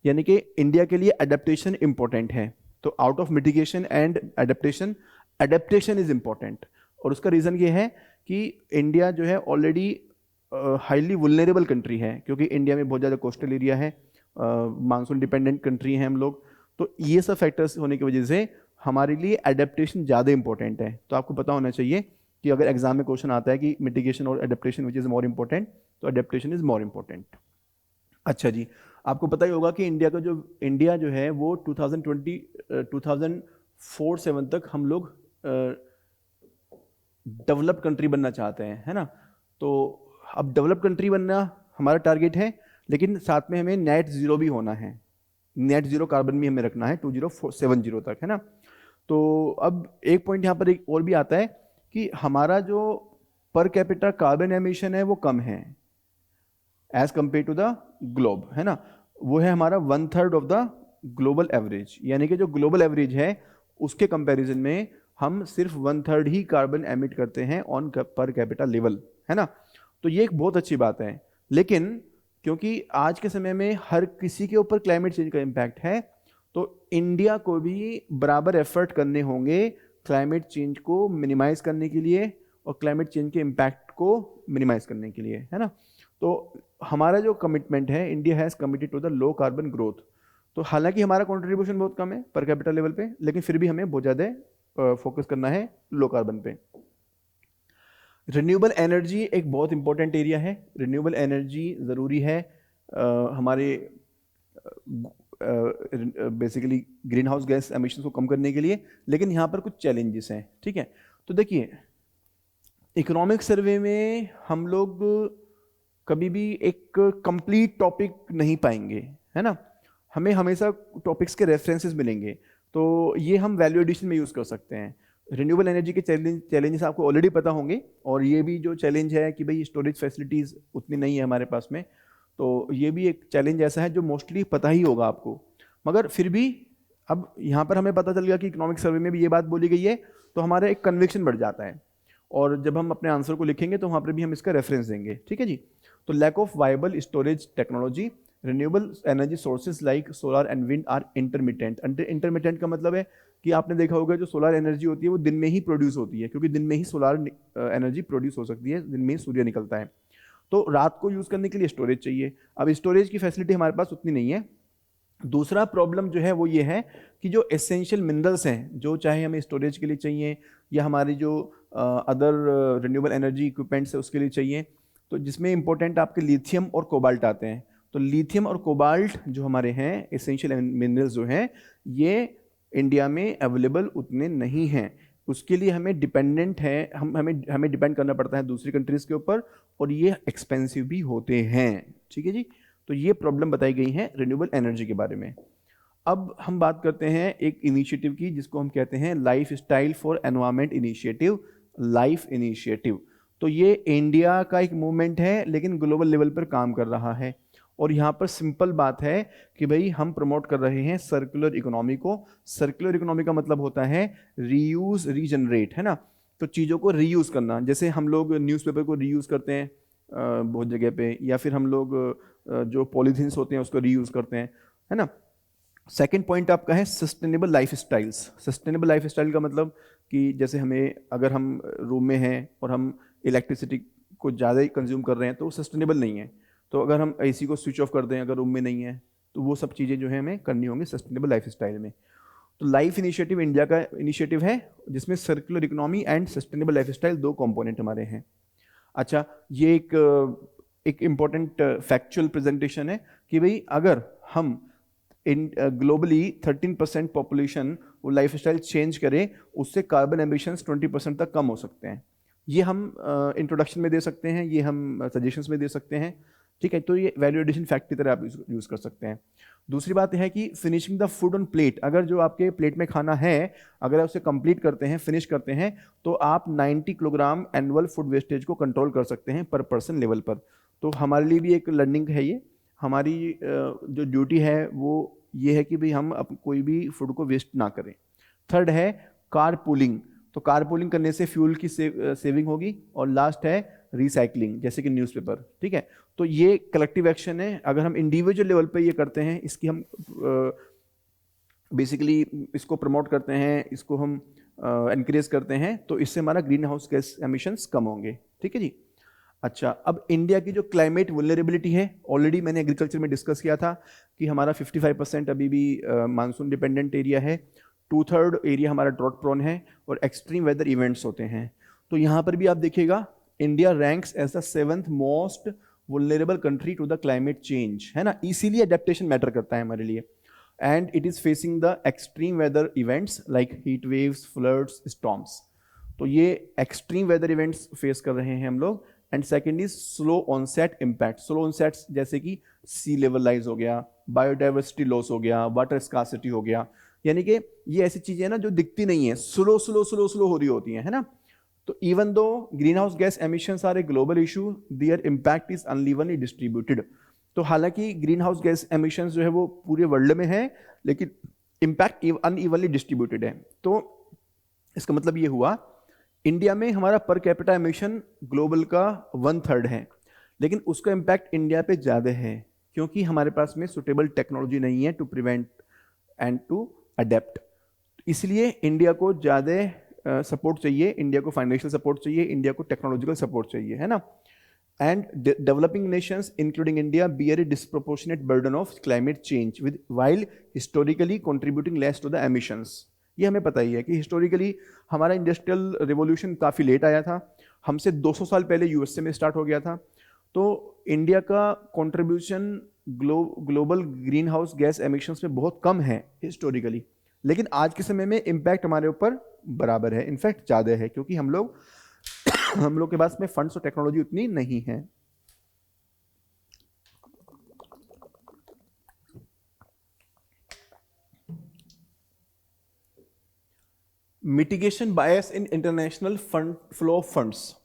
यानी कि इंडिया के लिए एडेप्टेशन इंपॉर्टेंट है। तो out of mitigation and adaptation is important. और उसका रीज़न ये है कि इंडिया जो है ऑलरेडी हाईली वुलनरेबल कंट्री है, क्योंकि इंडिया में बहुत ज़्यादा कोस्टल एरिया है, मानसून डिपेंडेंट कंट्री हैं हम लोग। तो ये सब फैक्टर्स होने की वजह से हमारे लिए एडेप्टेशन ज़्यादा इंपॉर्टेंट है। तो आपको पता होना चाहिए कि अगर एग्जाम में क्वेश्चन आता है कि मिटिगेशन और adaptation which is more important, तो एडेप्टेशन इज़ मोर इंपॉर्टेंट। अच्छा जी, आपको पता ही होगा कि इंडिया जो है वो 2004-7 तक हम लोग डेवलप्ड कंट्री बनना चाहते हैं, है ना। तो अब डेवलप कंट्री बनना हमारा टारगेट है, लेकिन साथ में हमें नेट जीरो भी होना है, नेट जीरो कार्बन भी हमें रखना है 2070 तक, है ना। तो अब एक पॉइंट यहाँ पर एक और भी आता है कि हमारा जो पर कैपिटा कार्बन एमिशन है वो कम है as compare to the globe, है ना। वो है हमारा 1/3 ऑफ द ग्लोबल एवरेज, यानी कि जो ग्लोबल एवरेज है उसके कंपैरिजन में हम सिर्फ 1/3 ही कार्बन एमिट करते हैं ऑन पर कैपिटा लेवल, है ना। तो ये एक बहुत अच्छी बात है। लेकिन क्योंकि आज के समय में हर किसी के ऊपर क्लाइमेट चेंज का इम्पैक्ट है, तो इंडिया को भी बराबर एफर्ट करने होंगे क्लाइमेट चेंज को मिनिमाइज करने के लिए और क्लाइमेट चेंज के इम्पैक्ट को मिनिमाइज करने के लिए, है ना। तो हमारा जो कमिटमेंट है, India has committed to the low carbon growth. तो हालांकि हमारा कंट्रीब्यूशन बहुत कम है पर कैपिटल लेवल पे, लेकिन फिर भी हमें बहुत ज़्यादा फोकस करना है लो कार्बन पे। रिन्यूएबल एनर्जी एक बहुत इंपॉर्टेंट एरिया है। रिन्यूएबल एनर्जी ज़रूरी है हमारे basically green house gas emission को कम करने के लिए, लेकिन यहाँ पर कुछ चैलेंजेस हैं। ठीक है, तो देखिए इकोनॉमिक सर्वे में हम लोग कभी भी एक कंप्लीट टॉपिक नहीं पाएंगे, है ना, हमें हमेशा टॉपिक्स के रेफरेंसेस मिलेंगे, तो ये हम वैल्यू एडिशन में यूज़ कर सकते हैं। रिन्यूएबल एनर्जी के चैलेंजेस आपको ऑलरेडी पता होंगे, और ये भी जो चैलेंज है कि भाई स्टोरेज फैसिलिटीज़ उतनी नहीं है हमारे पास में, तो ये भी एक चैलेंज ऐसा है जो मोस्टली पता ही होगा आपको। मगर फिर भी अब यहाँ पर हमें पता चल गया कि इकोनॉमिक सर्वे में भी ये बात बोली गई है, तो हमारा एक कन्विक्शन बढ़ जाता है, और जब हम अपने आंसर को लिखेंगे तो वहाँ पर भी हम इसका रेफरेंस देंगे। ठीक है जी। तो lack of viable storage technology, renewable energy sources like solar and wind are intermittent. Intermittent का मतलब है कि आपने देखा होगा जो सोलर एनर्जी होती है वो दिन में ही प्रोड्यूस होती है, क्योंकि दिन में ही सोलर एनर्जी प्रोड्यूस हो सकती है, दिन में ही सूर्य निकलता है, तो रात को यूज़ करने के लिए स्टोरेज चाहिए। अब स्टोरेज की फैसिलिटी हमारे पास उतनी नहीं है। दूसरा प्रॉब्लम जो है वो ये है कि जो एसेंशियल मिनरल्स हैं जो चाहे हमें स्टोरेज के लिए चाहिए या हमारी जो अदर रिन्यूएबल एनर्जी इक्विपमेंट्स है उसके लिए चाहिए, तो जिसमें इंपॉर्टेंट आपके लिथियम और कोबाल्ट आते हैं। तो लिथियम और कोबाल्ट जो हमारे हैं एसेंशियल मिनरल्स जो हैं, ये इंडिया में अवेलेबल उतने नहीं हैं। उसके लिए हमें डिपेंडेंट है, हमें डिपेंड करना पड़ता है दूसरी कंट्रीज़ के ऊपर, और ये एक्सपेंसिव भी होते हैं। ठीक है जी। तो ये प्रॉब्लम बताई गई है रिन्यूएबल एनर्जी के बारे में। अब हम बात करते हैं एक इनिशिएटिव की जिसको हम कहते हैं life style for environment initiative, life initiative. तो ये इंडिया का एक मूवमेंट है लेकिन ग्लोबल लेवल पर काम कर रहा है, और यहाँ पर सिंपल बात है कि भाई हम प्रमोट कर रहे हैं सर्कुलर इकोनॉमी को। सर्कुलर इकोनॉमी का मतलब होता है रीयूज रीजनरेट, है ना, तो चीज़ों को रीयूज करना। जैसे हम लोग न्यूज़पेपर को रीयूज करते हैं बहुत जगह पे, या फिर हम लोग जो पॉलीथीन्स होते हैं उसको रीयूज करते हैं, है ना। सेकेंड पॉइंट आपका है sustainable life styles. Sustainable life style का मतलब कि जैसे हमें, अगर हम रूम में हैं और हम इलेक्ट्रिसिटी को ज़्यादा ही कंज्यूम कर रहे हैं तो वो सस्टेनेबल नहीं है। तो अगर हम एसी को स्विच ऑफ कर दें अगर रूम में नहीं है, तो वो सब चीज़ें जो है हमें करनी होंगी सस्टेनेबल लाइफ स्टाइल में। तो लाइफ इनिशिएटिव इंडिया का इनिशिएटिव है जिसमें circular economy and sustainable life style दो कॉम्पोनेंट हमारे हैं। अच्छा, ये एक इम्पॉर्टेंट फैक्चुअल प्रेजेंटेशन है कि भाई अगर हम ग्लोबली 13% पॉपुलेशन वो लाइफ स्टाइल चेंज करे, उससे कार्बन एमिशंस 20% तक कम हो सकते हैं। ये हम इंट्रोडक्शन में दे सकते हैं, ये हम सजेशंस में दे सकते हैं। ठीक है, तो ये वैल्यू एडिशन फैक्ट की तरह आप यूज़ कर सकते हैं। दूसरी बात है कि finishing the food on plate, अगर जो आपके प्लेट में खाना है अगर आप उसे कंप्लीट करते हैं, फिनिश करते हैं, तो आप 90 किलोग्राम एनुअल फूड वेस्टेज को कंट्रोल कर सकते हैं पर पर्सन लेवल पर। तो हमारे लिए भी एक लर्निंग है ये। हमारी जो ड्यूटी है वो ये है कि भाई हम कोई भी फूड को वेस्ट ना करें। थर्ड है कार पूलिंग, तो कार पूलिंग करने से फ्यूल की सेविंग होगी। और लास्ट है रिसाइकलिंग, जैसे कि न्यूज़पेपर। ठीक है, तो ये कलेक्टिव एक्शन है। अगर हम इंडिविजुअल लेवल पे ये करते हैं, इसकी हम बेसिकली इसको प्रमोट करते हैं, इसको हम एनकरेज करते हैं, तो इससे हमारा ग्रीन हाउस गैस एमिशंस कम होंगे। ठीक है जी। अच्छा, अब इंडिया की जो क्लाइमेट वल्नरेबिलिटी है, ऑलरेडी मैंने एग्रीकल्चर में डिस्कस किया था कि हमारा 55% अभी भी मानसून डिपेंडेंट एरिया है, 2/3 एरिया हमारा ड्रॉट प्रोन है और एक्सट्रीम वेदर इवेंट्स होते हैं। तो यहाँ पर भी आप देखिएगा India ranks as the 7th most vulnerable country to the climate change, है ना। इसीलिए अडेप्टेशन मैटर करता है हमारे लिए। And it is facing the extreme weather events like heat waves, floods, storms. तो ये एक्सट्रीम वेदर इवेंट्स फेस कर रहे हैं हम लोग। And second is slow onset impact. Slow onsets जैसे कि सी लेवल राइज हो गया, बायोडाइवर्सिटी लॉस हो गया, वाटर स्कार्सिटी हो गया, यानी कि ये ऐसी चीजें हैं ना जो दिखती नहीं है, स्लो स्लो स्लो स्लो हो रही होती हैं, है ना। तो even though green house gas emissions are a global issue, their impact is unevenly distributed. तो हालांकि ग्रीन हाउस गैस एमिशंस जो है वो पूरे वर्ल्ड में है, लेकिन इम्पैक्ट अनइवनली डिस्ट्रीब्यूटेड है। तो इसका मतलब ये हुआ इंडिया में हमारा पर कैपिटा एमिशन ग्लोबल का 1/3 है, लेकिन उसका इम्पैक्ट इंडिया पे ज़्यादा है क्योंकि हमारे पास में सुटेबल टेक्नोलॉजी नहीं है to prevent and to adapt. इसलिए इंडिया को ज़्यादा सपोर्ट चाहिए, इंडिया को फाइनेंशियल सपोर्ट चाहिए, इंडिया को टेक्नोलॉजिकल सपोर्ट चाहिए, है ना। And developing nations including India bear a disproportionate burden of climate change with while historically contributing less to the emissions. ये हमें पता ही है कि हिस्टोरिकली हमारा इंडस्ट्रियल रिवॉल्यूशन काफ़ी लेट आया था, हमसे 200 साल पहले यूएसए में स्टार्ट हो गया था। तो इंडिया का contribution global green house gas emissions में बहुत कम है हिस्टोरिकली, लेकिन आज के समय में इम्पैक्ट हमारे ऊपर बराबर है, इनफैक्ट ज़्यादा है, क्योंकि हम लोग के पास में फंड्स और टेक्नोलॉजी उतनी नहीं है। Mitigation bias in international fund flow of funds.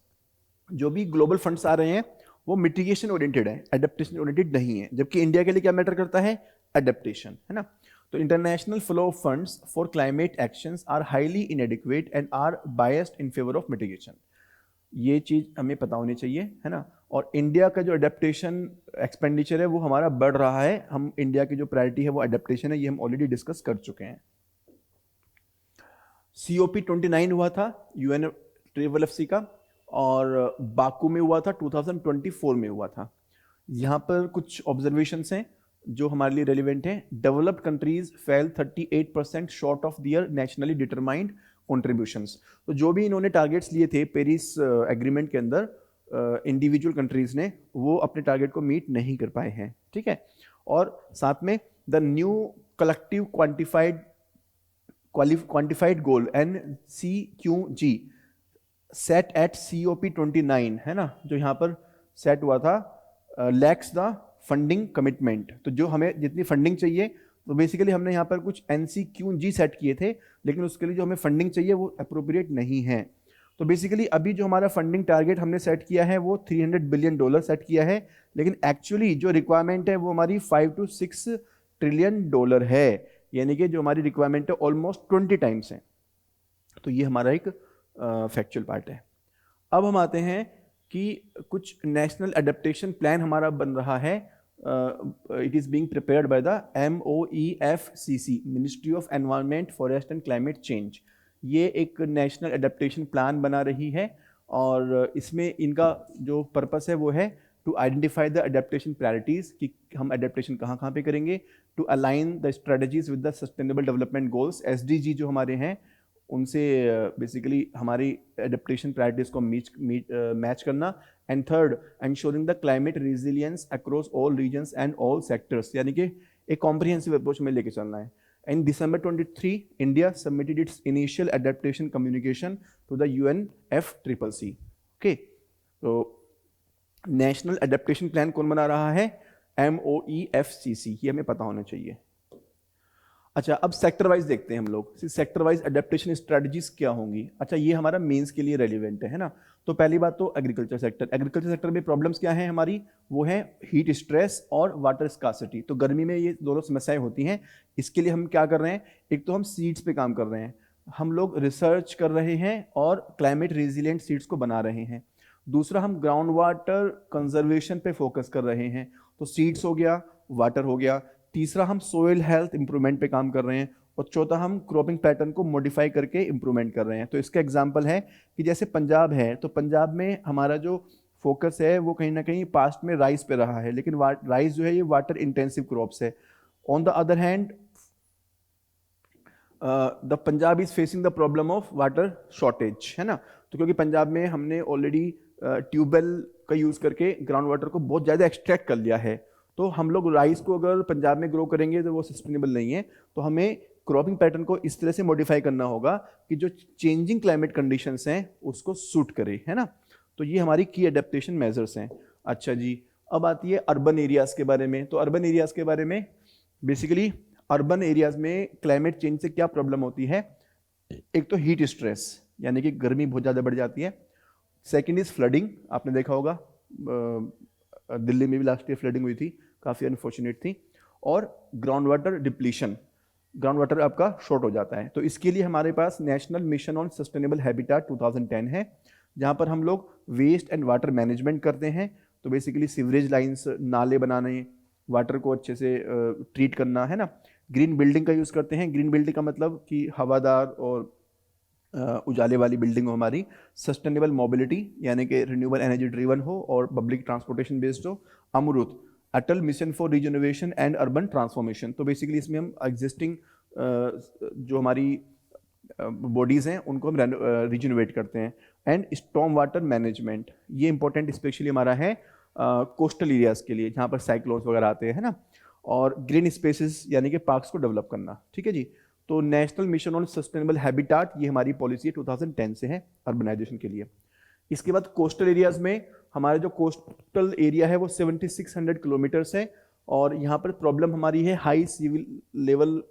जो भी ग्लोबल फंड्स आ रहे हैं वो मिटिगेशन ओरिएंटेड है, एडेप्टेशन ओरिएंटेड नहीं है, जबकि इंडिया के लिए क्या मैटर करता है, एडेप्टेशन, है ना। तो international flow of funds for climate actions are highly inadequate and are biased in favour of mitigation. ये चीज हमें पता होनी चाहिए, है ना। और इंडिया का जो एडेप्टेशन एक्सपेंडिचर है वो हमारा बढ़ रहा है। हम इंडिया की जो प्रायोरिटी है वो एडेप्टेशन है, ये हम ऑलरेडी डिस्कस कर चुके हैं। COP29 हुआ था UNFCCC का, और बाकू में हुआ था 2024 में हुआ था। यहाँ पर कुछ ऑब्जर्वेशंस हैं जो हमारे लिए रेलिवेंट हैं। Developed countries fell 38% short of their nationally determined contributions. तो जो भी इन्होंने टारगेट्स लिए थे पेरिस एग्रीमेंट के अंदर, इंडिविजुअल कंट्रीज ने वो अपने टारगेट को मीट नहीं कर पाए हैं, ठीक है। और साथ में the new collective quantified goal NCQG set at COP29, है ना, जो यहाँ पर सेट हुआ था, लैक्स द फंडिंग कमिटमेंट। तो जो हमें जितनी फंडिंग चाहिए, तो बेसिकली हमने यहाँ पर कुछ NCQG सेट किए थे, लेकिन उसके लिए जो हमें फंडिंग चाहिए वो अप्रोप्रिएट नहीं है। तो बेसिकली अभी जो हमारा फंडिंग टारगेट हमने सेट किया है वो $300 बिलियन सेट किया है, लेकिन एक्चुअली जो रिक्वायरमेंट है वो हमारी $5 to 6 ट्रिलियन है, यानी कि जो हमारी रिक्वायरमेंट है ऑलमोस्ट 20 टाइम्स है। तो ये हमारा एक फैक्चुअल पार्ट है। अब हम आते हैं कि कुछ नेशनल एडेप्टेशन प्लान हमारा बन रहा है। It is being prepared by the MOEFCC, ministry of environment, forest and climate change. ये एक नेशनल एडेप्टेशन प्लान बना रही है, और इसमें इनका जो पर्पस है वो है to identify the adaptation priorities, कि हम एडेप्टेशन कहाँ कहाँ पे करेंगे, to align the strategies with the sustainable development goals, SDG जो हमारे हैं उनसे बेसिकली हमारी एडेप्टेशन प्रायोरिटीज़ को मैच करना। And third, ensuring the climate resilience across all regions and all sectors, यानी कि एक कॉम्प्रिहेंसिव अप्रोच में लेके चलना है। In December 23, India submitted its initial adaptation communication to the UNFCCC. Okay, तो नेशनल एडेप्टेशन प्लान कौन बना रहा है, MOEFCC, ये हमें पता होना चाहिए। अच्छा, अब सेक्टर वाइज देखते हैं हम लोग, सेक्टर वाइज एडेप्टेशन स्ट्रेटजीज क्या होंगी। अच्छा, ये हमारा मेंस के लिए रेलिवेंट है ना। तो पहली बात तो एग्रीकल्चर सेक्टर। एग्रीकल्चर सेक्टर में प्रॉब्लम्स क्या है हमारी, वो है हीट स्ट्रेस और वाटर स्कार्सिटी। तो गर्मी में ये दोनों समस्याएं होती हैं। इसके लिए हम क्या कर रहे हैं, एक तो हम सीड्स पे काम कर रहे हैं, हम लोग रिसर्च कर रहे हैं और क्लाइमेट रेजिलिएंट सीड्स को बना रहे हैं। दूसरा, हम ग्राउंड वाटर कंजर्वेशन पे फोकस कर रहे हैं, तो सीड्स हो गया, वाटर हो गया। तीसरा, हम सोइल हेल्थ इंप्रूवमेंट पे काम कर रहे हैं, और चौथा, हम क्रॉपिंग पैटर्न को मॉडिफाई करके इंप्रूवमेंट कर रहे हैं। तो इसका एग्जांपल है कि जैसे पंजाब है, तो पंजाब में हमारा जो फोकस है वो कहीं ना कहीं पास्ट में राइस पे रहा है, लेकिन राइस जो है ये वाटर इंटेंसिव क्रॉप्स है। On the other hand the Punjab is facing the problem of water shortage, है ना। तो क्योंकि पंजाब में हमने ऑलरेडी ट्यूबवेल का यूज़ करके ग्राउंड वाटर को बहुत ज़्यादा एक्सट्रैक्ट कर लिया है, तो हम लोग राइस को अगर पंजाब में ग्रो करेंगे तो वो सस्टेनेबल नहीं है। तो हमें क्रॉपिंग पैटर्न को इस तरह से मॉडिफाई करना होगा कि जो चेंजिंग क्लाइमेट कंडीशंस हैं उसको सूट करे, है ना। तो ये हमारी की एडेप्टेशन मेजर्स हैं। अच्छा जी, अब आती है अर्बन एरियाज़ के बारे में। तो अर्बन एरियाज़ के बारे में बेसिकली अर्बन एरियाज़ में क्लाइमेट चेंज से क्या प्रॉब्लम होती है, एक तो हीट स्ट्रेस, यानी कि गर्मी बहुत ज़्यादा बढ़ जाती है। सेकेंड इज़ फ्लडिंग, आपने देखा होगा दिल्ली में भी लास्ट ईयर फ्लडिंग हुई थी, काफ़ी अनफॉर्चुनेट थी। और ground water depletion, ground water आपका शॉर्ट हो जाता है। तो इसके लिए हमारे पास national mission on sustainable habitat 2010 है, जहाँ पर हम लोग वेस्ट एंड वाटर मैनेजमेंट करते हैं। तो बेसिकली सीवरेज लाइंस, नाले बनाने, वाटर को अच्छे से ट्रीट करना, है ना। ग्रीन बिल्डिंग का यूज़ करते हैं। ग्रीन बिल्डिंग का मतलब कि हवादार और उजाले वाली बिल्डिंग हो हमारी। सस्टेनेबल मोबिलिटी, यानी कि रिन्यूएबल एनर्जी ड्रिवन हो और पब्लिक ट्रांसपोर्टेशन बेस्ड हो। Amrut, Atal mission for regeneration and urban transformation. तो बेसिकली इसमें हम एग्जिस्टिंग जो हमारी बॉडीज़ हैं उनको हम रिजनरेट करते हैं। एंड स्टॉर्म वाटर मैनेजमेंट, ये इंपॉर्टेंट स्पेशली हमारा है कोस्टल एरियाज के लिए जहाँ पर साइक्लोन्स वगैरह आते हैं ना, और ग्रीन स्पेसेस यानी कि पार्क्स को डेवलप करना, ठीक है जी। तो national mission on sustainable habitat, ये हमारी पॉलिसी 2010 से है अर्बनाइजेशन के लिए। इसके बाद कोस्टल एरियाज में हमारा जो कोस्टल एरिया है वो 7600 किलोमीटर्स है, और यहाँ पर प्रॉब्लम हमारी है हाई सी लेवल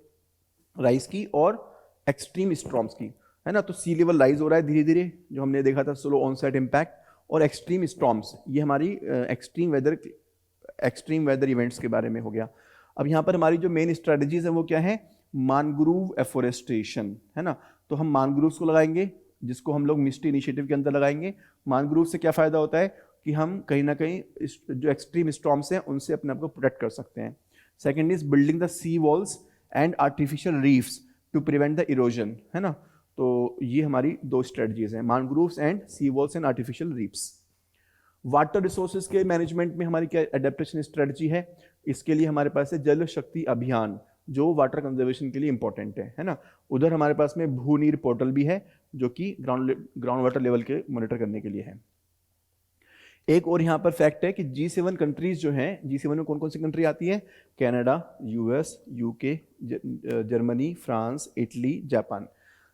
राइज की और एक्सट्रीम स्टॉर्म्स की, है ना। तो सी लेवल राइज हो रहा है धीरे धीरे, जो हमने देखा था स्लो ऑनसेट इम्पैक्ट, और एक्सट्रीम स्टॉर्म्स, ये हमारी एक्सट्रीम वेदर इवेंट्स के बारे में हो गया। अब यहाँ पर हमारी जो मेन स्ट्रेटजीज है वो क्या है, मैंग्रोव एफोरेस्टेशन, है ना। तो हम मैंग्रोव्स को लगाएंगे, जिसको हम लोग मिस्टी इनिशिएटिव के अंदर लगाएंगे। मैंग्रोव से क्या फ़ायदा होता है कि हम कहीं ना कहीं जो एक्सट्रीम स्टॉर्म्स हैं उनसे अपने आप को प्रोटेक्ट कर सकते हैं। Second is building the sea walls and artificial reefs to prevent the erosion, है ना। तो ये हमारी दो स्ट्रेटजीज हैं, mangroves and sea walls and artificial reefs. Water resources के मैनेजमेंट में हमारी क्या एडेप्टेशन स्ट्रेटजी है, इसके लिए हमारे पास है जल शक्ति अभियान, जो वाटर कंजर्वेशन के लिए इंपॉर्टेंट है ना। उधर हमारे पास में भूनीर पोर्टल भी है, जो कि ग्राउंड वाटर लेवल के मॉनिटर करने के लिए है। एक और यहाँ पर फैक्ट है कि G7 कंट्रीज जो हैं, G7 में कौन कौन सी कंट्री आती है, Canada, US, UK, Germany, France, Italy, Japan.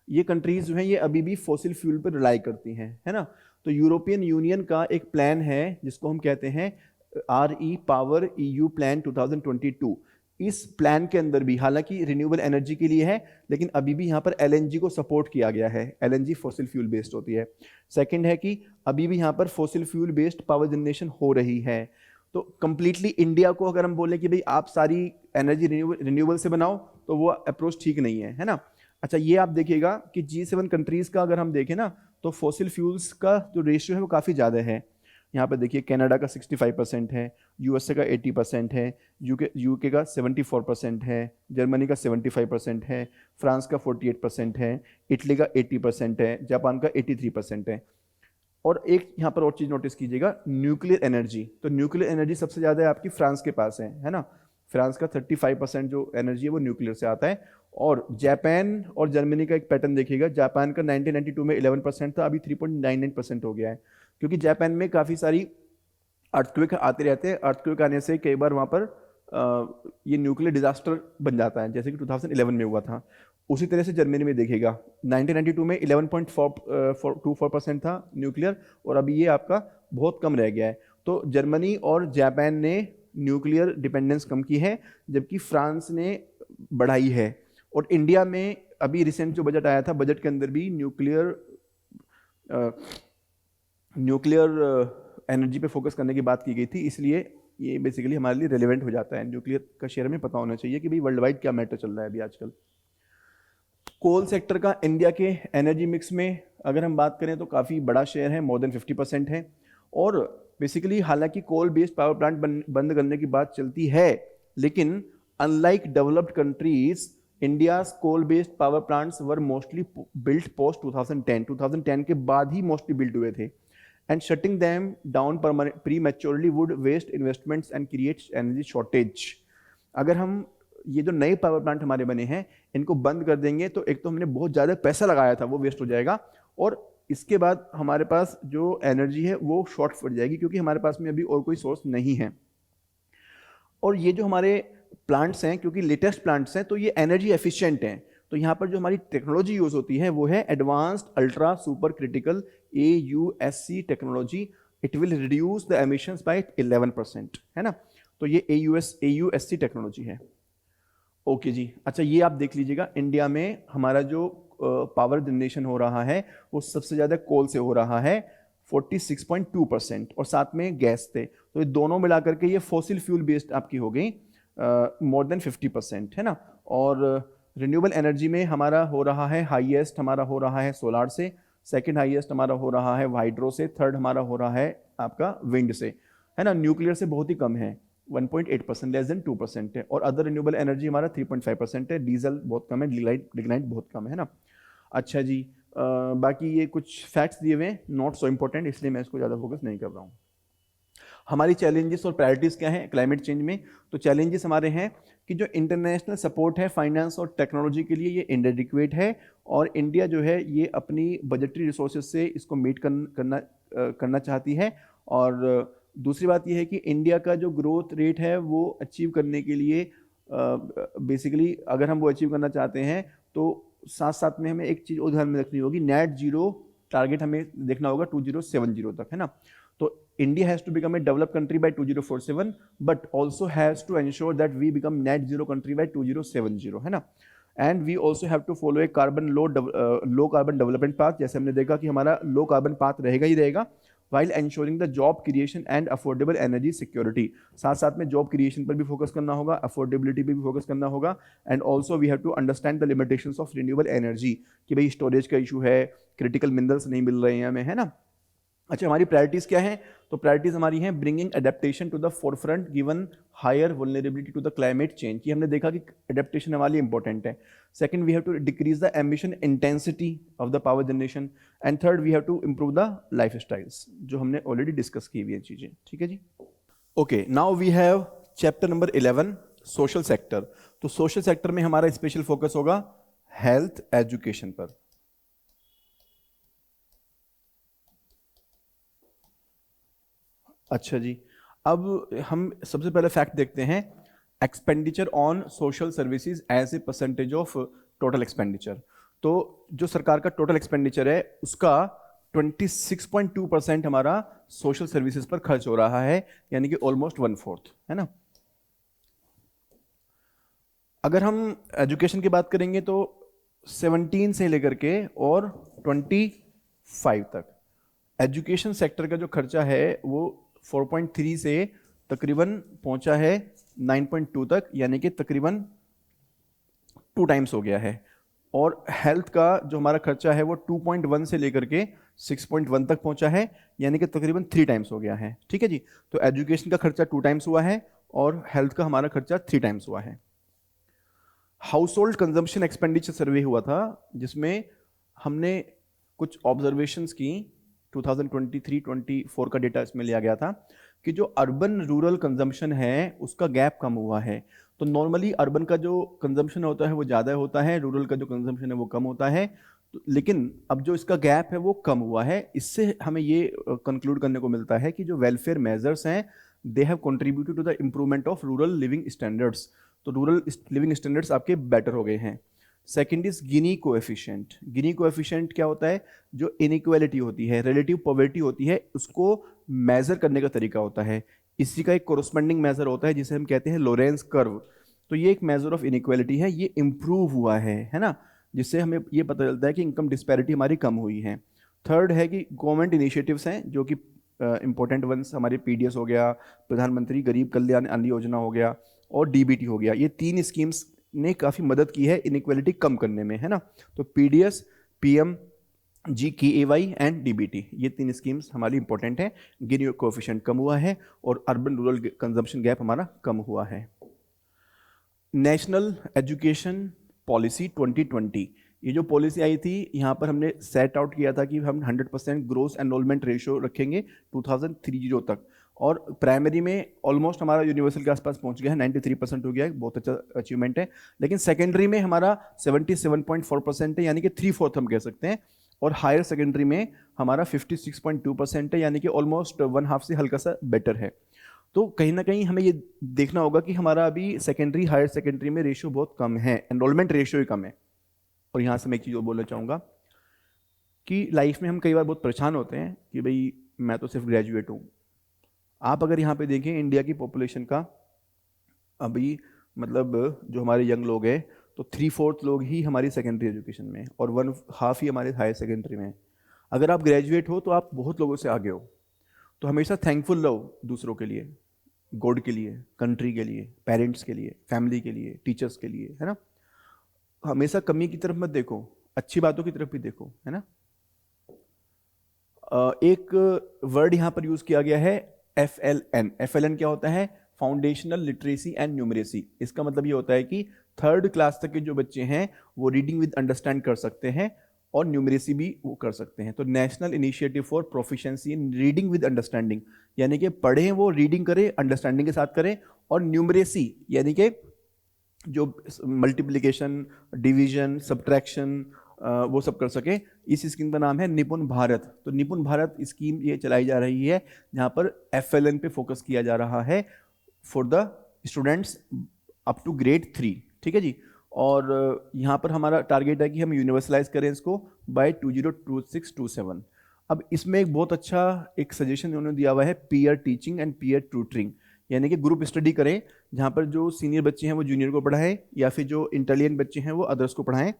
ये कंट्रीज जो हैं ये अभी भी फॉसिल फ्यूल पर रिलाई करती हैं, है ना। तो यूरोपियन यूनियन का एक प्लान है जिसको हम कहते हैं RE पावर EU प्लान 2022। इस प्लान के अंदर भी हालांकि रिन्यूएबल एनर्जी के लिए है, लेकिन अभी भी यहाँ पर LNG को सपोर्ट किया गया है। LNG फॉसिल फ्यूल बेस्ड होती है। सेकंड है कि अभी भी यहाँ पर fossil fuel based power generation हो रही है। तो कंप्लीटली इंडिया को अगर हम बोले कि भाई आप सारी एनर्जी रिन्यूएबल से बनाओ, तो वो अप्रोच ठीक नहीं है ना। अच्छा, ये आप देखिएगा कि G7 कंट्रीज का अगर हम देखें ना, तो फॉसिल फ्यूल्स का जो रेशियो है वो काफ़ी ज़्यादा है। यहाँ पर देखिए कनाडा का 65% है, USA का 80% है, यूके का 74% है, जर्मनी का 75% है, फ्रांस का 48% है, इटली का 80% है, जापान का 83% है। और एक यहाँ पर और चीज़ नोटिस कीजिएगा, न्यूक्लियर एनर्जी। तो न्यूक्लियर एनर्जी सबसे ज़्यादा है आपकी फ्रांस के पास है ना। फ्रांस का 35% जो एनर्जी है वो न्यूक्लियर से आता है। और जापान और जर्मनी का एक पैटर्न देखिएगा, जापान का 1992 में 11% था, अभी 3.99% हो गया है, क्योंकि जापान में काफ़ी सारी अर्थक्वेक आते रहते हैं। अर्थक्वेक आने से कई बार वहाँ पर ये न्यूक्लियर डिजास्टर बन जाता है, जैसे कि 2011 में हुआ था। उसी तरह से जर्मनी में देखिएगा 1992 में 11.24% था न्यूक्लियर, और अभी ये आपका बहुत कम रह गया है। तो जर्मनी और जापान ने न्यूक्लियर डिपेंडेंस कम की है, जबकि फ्रांस ने बढ़ाई है। और इंडिया में अभी रिसेंट जो बजट आया था, बजट के अंदर भी न्यूक्लियर एनर्जी पे फोकस करने की बात की गई थी। इसलिए ये बेसिकली हमारे लिए रेलेवेंट हो जाता है। न्यूक्लियर का शेयर में पता होना चाहिए कि भाई वर्ल्ड वाइड क्या मैटर चल रहा है अभी आजकल। कोल सेक्टर का इंडिया के एनर्जी मिक्स में अगर हम बात करें तो काफ़ी बड़ा शेयर है, मोर देन 50% है। और बेसिकली हालांकि कोल बेस्ड पावर प्लांट बंद करने की बात चलती है, लेकिन unlike developed countries, India's coal based power plants were mostly built post 2010 के बाद ही मोस्टली बिल्ट हुए थे। And shutting them down prematurely would waste investments and creates energy shortage. अगर हम ये जो नए पावर प्लांट हमारे बने हैं इनको बंद कर देंगे तो एक तो हमने बहुत ज़्यादा पैसा लगाया था वो वेस्ट हो जाएगा, और इसके बाद हमारे पास जो एनर्जी है वो शॉर्ट पड़ जाएगी, क्योंकि हमारे पास में अभी और कोई सोर्स नहीं है। और ये जो हमारे प्लांट्स हैं, क्योंकि लेटेस्ट प्लांट्स हैं, तो ये एनर्जी एफिशिएंट हैं। तो यहाँ पर जो हमारी टेक्नोलॉजी यूज़ होती है वो है advanced ultra super critical AUSC technology. It will reduce the emissions by 11%, है ना। तो ये AUSC टेक्नोलॉजी है। ओके जी, अच्छा ये आप देख लीजिएगा, इंडिया में हमारा जो पावर जनरेशन हो रहा है वो सबसे ज़्यादा कोल से हो रहा है 46.2%, और साथ में गैस थे। तो ये दोनों मिलाकर के ये फॉसिल फ्यूल बेस्ड आपकी हो गई मोर देन 50%, है ना। और रिन्यूएबल एनर्जी में हमारा हो रहा है हाईएस्ट हमारा हो रहा है सोलार से, सेकंड हाईएस्ट हमारा हो रहा है हाइड्रो से, थर्ड हमारा हो रहा है आपका विंड से, है ना। न्यूक्लियर से बहुत ही कम है, 1.8%, लेस देन 2% है। और अदर रिन्यूएबल एनर्जी हमारा 3.5% है। डीजल बहुत कम है, लिग्नाइट बहुत कम है ना। अच्छा जी, बाकी ये कुछ फैक्ट्स दिए हुए हैं, नॉट सो इम्पोर्टेंट, इसलिए मैं इसको ज़्यादा फोकस नहीं कर रहा हूँ। हमारी चैलेंजेस और प्रायोरिटीज़ क्या हैं क्लाइमेट चेंज में? तो चैलेंजेस हमारे हैं कि जो इंटरनेशनल सपोर्ट है फाइनेंस और टेक्नोलॉजी के लिए ये इनएडिक्वेट है, और इंडिया जो है ये अपनी बजटरी रिसोर्सेज से इसको मीट करना चाहती है। और दूसरी बात ये है कि इंडिया का जो ग्रोथ रेट है वो अचीव करने के लिए बेसिकली अगर हम वो अचीव करना चाहते हैं तो साथ साथ में हमें एक चीज़ और ध्यान में रखनी होगी, नेट जीरो टारगेट हमें देखना होगा 2070 तक, है ना। तो India has to become a developed country by 2047, but also has to ensure that we become net zero country by 2070, है ना। And we also have to follow a low carbon development path, जैसे हमने देखा कि हमारा low carbon path रहेगा ही रहेगा, while ensuring the job creation and affordable energy security। साथ साथ में जॉब क्रिएशन पर भी फोकस करना होगा, अफोर्डेबिलिटी पे भी फोकस करना होगा, and also we have to understand the limitations of renewable energy, कि भाई स्टोरेज का इशू है, क्रिटिकल मिनरल्स नहीं मिल रहे हैं हमें, है ना। अच्छा, हमारी प्रायोरिटीज़ क्या हैं? तो प्रायोरिटीज़ हमारी हैं bringing adaptation to the forefront given higher vulnerability to the climate change, कि हमने देखा कि एडेप्टेशन हमारे लिए इंपॉर्टेंट है। Second, we have to decrease the emission intensity of the power generation, and third, we have to improve the life styles, जो हमने already discuss की हुई है चीज़ें, ठीक है जी। Okay, now we have chapter number 11, social sector. तो सोशल सेक्टर में हमारा स्पेशल फोकस होगा हेल्थ एजुकेशन पर। अच्छा जी, अब हम सबसे पहले फैक्ट देखते हैं, expenditure on social services as a percentage of total expenditure. तो जो सरकार का टोटल एक्सपेंडिचर है उसका 26.2% हमारा सोशल सर्विसेज पर खर्च हो रहा है, यानी कि ऑलमोस्ट 1/4, है ना। अगर हम एजुकेशन की बात करेंगे तो 17 से लेकर के और 25 तक एजुकेशन सेक्टर का जो खर्चा है वो 4.3 से तकरीबन पहुंचा है 9.2 तक, यानी कि तकरीबन 2 टाइम्स हो गया है। और हेल्थ का जो हमारा खर्चा है वो 2.1 से लेकर के 6.1 तक पहुंचा है, यानी कि तकरीबन 3 टाइम्स हो गया है, ठीक है जी। तो एजुकेशन का खर्चा 2 टाइम्स हुआ है और हेल्थ का हमारा खर्चा 3 टाइम्स हुआ है। हाउस होल्ड कंजम्पशन एक्सपेंडिचर सर्वे हुआ था, जिसमें हमने कुछ ऑब्जर्वेशंस की, 2023-24 का डेटा इसमें लिया गया था, कि जो अर्बन रूरल कंजम्पशन है उसका गैप कम हुआ है। तो नॉर्मली अर्बन का जो कंजम्पशन होता है वो ज़्यादा होता है, रूरल का जो कंजम्पशन है वो कम होता है। तो लेकिन अब जो इसका गैप है वो कम हुआ है। इससे हमें ये कंक्लूड करने को मिलता है कि जो वेलफेयर मेजर्स हैं they have contributed to the improvement of rural living standards. तो रूरल लिविंग स्टैंडर्ड्स आपके बेटर हो गए हैं। Second is Gini coefficient. Gini coefficient क्या होता है? जो इनइक्वालिटी होती है, रिलेटिव पॉवर्टी होती है, उसको मेजर करने का तरीका होता है। इसी का एक कोरस्पॉन्डिंग मेजर होता है जिसे हम कहते हैं लोरेंस कर्व। तो ये एक मेजर ऑफ इनइक्वालिटी है, ये इम्प्रूव हुआ है ना, जिससे हमें ये पता चलता है कि इनकम डिस्पैरिटी हमारी कम हुई है। थर्ड है कि गवर्नमेंट इनिशिएटिव्स हैं जो कि इंपॉर्टेंट वंस हमारे पीडीएस हो गया, प्रधानमंत्री गरीब कल्याण अन्न योजना हो गया और डीबीटी हो गया। ये 3 स्कीम्स ने काफ़ी मदद की है इनइक्वालिटी कम करने में, है ना। तो PDS, PM GKAY and DBT, ये 3 स्कीम्स हमारी इंपॉर्टेंट हैं। गिनी कोएफिशिएंट कम हुआ है और अर्बन रूरल कंजम्पशन गैप हमारा कम हुआ है। नेशनल एजुकेशन पॉलिसी 2020, ये जो पॉलिसी आई थी यहाँ पर हमने सेट आउट किया था कि हम 100% ग्रोस एनरोलमेंट रेशियो रखेंगे 2030 तक, और प्राइमरी में ऑलमोस्ट हमारा यूनिवर्सल के आसपास पहुंच गया है, 93% हो गया है, बहुत अच्छा अचीवमेंट है। लेकिन सेकेंडरी में हमारा 77.4% है, यानी कि 3/4 हम कह सकते हैं, और हायर सेकेंडरी में हमारा 56.2% है, यानी कि ऑलमोस्ट 1/2 से हल्का सा बेटर है। तो कहीं ना कहीं हमें ये देखना होगा कि हमारा अभी सेकेंडरी हायर सेकेंडरी में रेशियो बहुत कम है, एनरोलमेंट रेशियो ही कम है। और यहाँ से मैं एक चीज़ और बोलना चाहूँगा कि लाइफ में हम कई बार बहुत परेशान होते हैं कि भाई मैं तो सिर्फ ग्रेजुएट हूँ। आप अगर यहाँ पे देखें इंडिया की पॉपुलेशन का अभी मतलब जो हमारे यंग लोग हैं तो 3/4 लोग ही हमारी सेकेंडरी एजुकेशन में और 1/2 ही हमारे हायर सेकेंडरी में। अगर आप ग्रेजुएट हो तो आप बहुत लोगों से आगे हो। तो हमेशा थैंकफुल रहो दूसरों के लिए, गॉड के लिए, कंट्री के लिए, पेरेंट्स के लिए, फैमिली के लिए, टीचर्स के लिए, है ना। हमेशा कमी की तरफ मत देखो, अच्छी बातों की तरफ भी देखो, है ना। एक वर्ड यहाँ पर यूज किया गया है FLN। FLN क्या होता है? Foundational literacy and numeracy. इसका मतलब ये होता है कि 3rd क्लास तक के जो बच्चे हैं वो रीडिंग विद अंडरस्टैंड कर सकते हैं, और न्यूमरेसी भी वो कर सकते हैं। तो national initiative for proficiency in reading with understanding, यानी कि पढ़ें वो, रीडिंग करें, अंडरस्टैंडिंग के साथ करें, और न्यूमरेसी यानी कि जो मल्टीप्लिकेशन, डिवीजन, सब्ट्रैक्शन, वो सब कर सके। इस स्कीम का नाम है निपुण भारत। तो निपुण भारत स्कीम ये चलाई जा रही है जहाँ पर FLN पे फोकस किया जा रहा है for the students up to grade 3, ठीक है जी। और यहाँ पर हमारा टारगेट है कि हम यूनिवर्सलाइज करें इसको बाय 2026-27। अब इसमें एक बहुत अच्छा एक सजेशन उन्होंने दिया हुआ है, peer teaching and peer tutoring, यानी कि ग्रुप स्टडी करें जहाँ पर जो सीनियर बच्चे हैं वो जूनियर को पढ़ाएं, या फिर जो इंटेलिजेंट बच्चे हैं वो अदर्स को पढ़ाएं।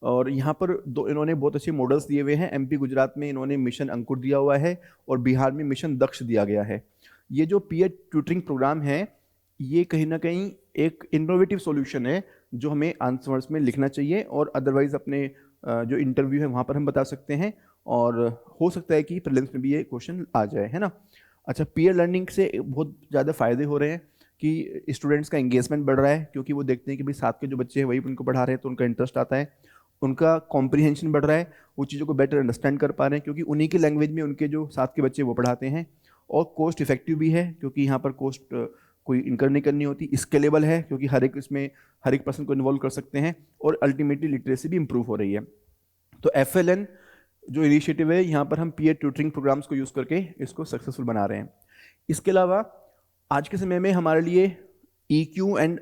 और यहाँ पर दो इन्होंने बहुत अच्छे मॉडल्स दिए हुए हैं। MP गुजरात में इन्होंने मिशन अंकुर दिया हुआ है, और बिहार में मिशन दक्ष दिया गया है। ये जो पीयर ट्यूटरिंग प्रोग्राम है, ये कहीं ना कहीं एक इनोवेटिव सॉल्यूशन है जो हमें आंसर्स में लिखना चाहिए, और अदरवाइज अपने जो इंटरव्यू है वहाँ पर हम बता सकते हैं, और हो सकता है कि प्रीलिम्स में भी ये क्वेश्चन आ जाए, है ना। अच्छा, पीयर लर्निंग से बहुत ज़्यादा फ़ायदे हो रहे हैं कि स्टूडेंट्स का एंगेजमेंट बढ़ रहा है, क्योंकि वो देखते हैं कि भाई साथ के जो बच्चे हैं वही उनको पढ़ा रहे हैं, तो उनका इंटरेस्ट आता है। उनका कॉम्प्रिहेंशन बढ़ रहा है, वो चीज़ों को बेटर अंडरस्टैंड कर पा रहे हैं, क्योंकि उन्हीं की लैंग्वेज में उनके जो साथ के बच्चे वो पढ़ाते हैं। और कॉस्ट इफेक्टिव भी है, क्योंकि यहाँ पर कॉस्ट कोई इनकर नहीं करनी होती। स्केलेबल है, क्योंकि हर एक इसमें हर एक पर्सन को इन्वॉल्व कर सकते हैं, और अल्टीमेटली लिटरेसी भी इंप्रूव हो रही है। तो FLN जो इनिशिएटिव है, यहाँ पर हम पीयर ट्यूटरिंग प्रोग्राम्स को यूज़ करके इसको सक्सेसफुल बना रहे हैं। इसके अलावा आज के समय में हमारे लिए EQ एंड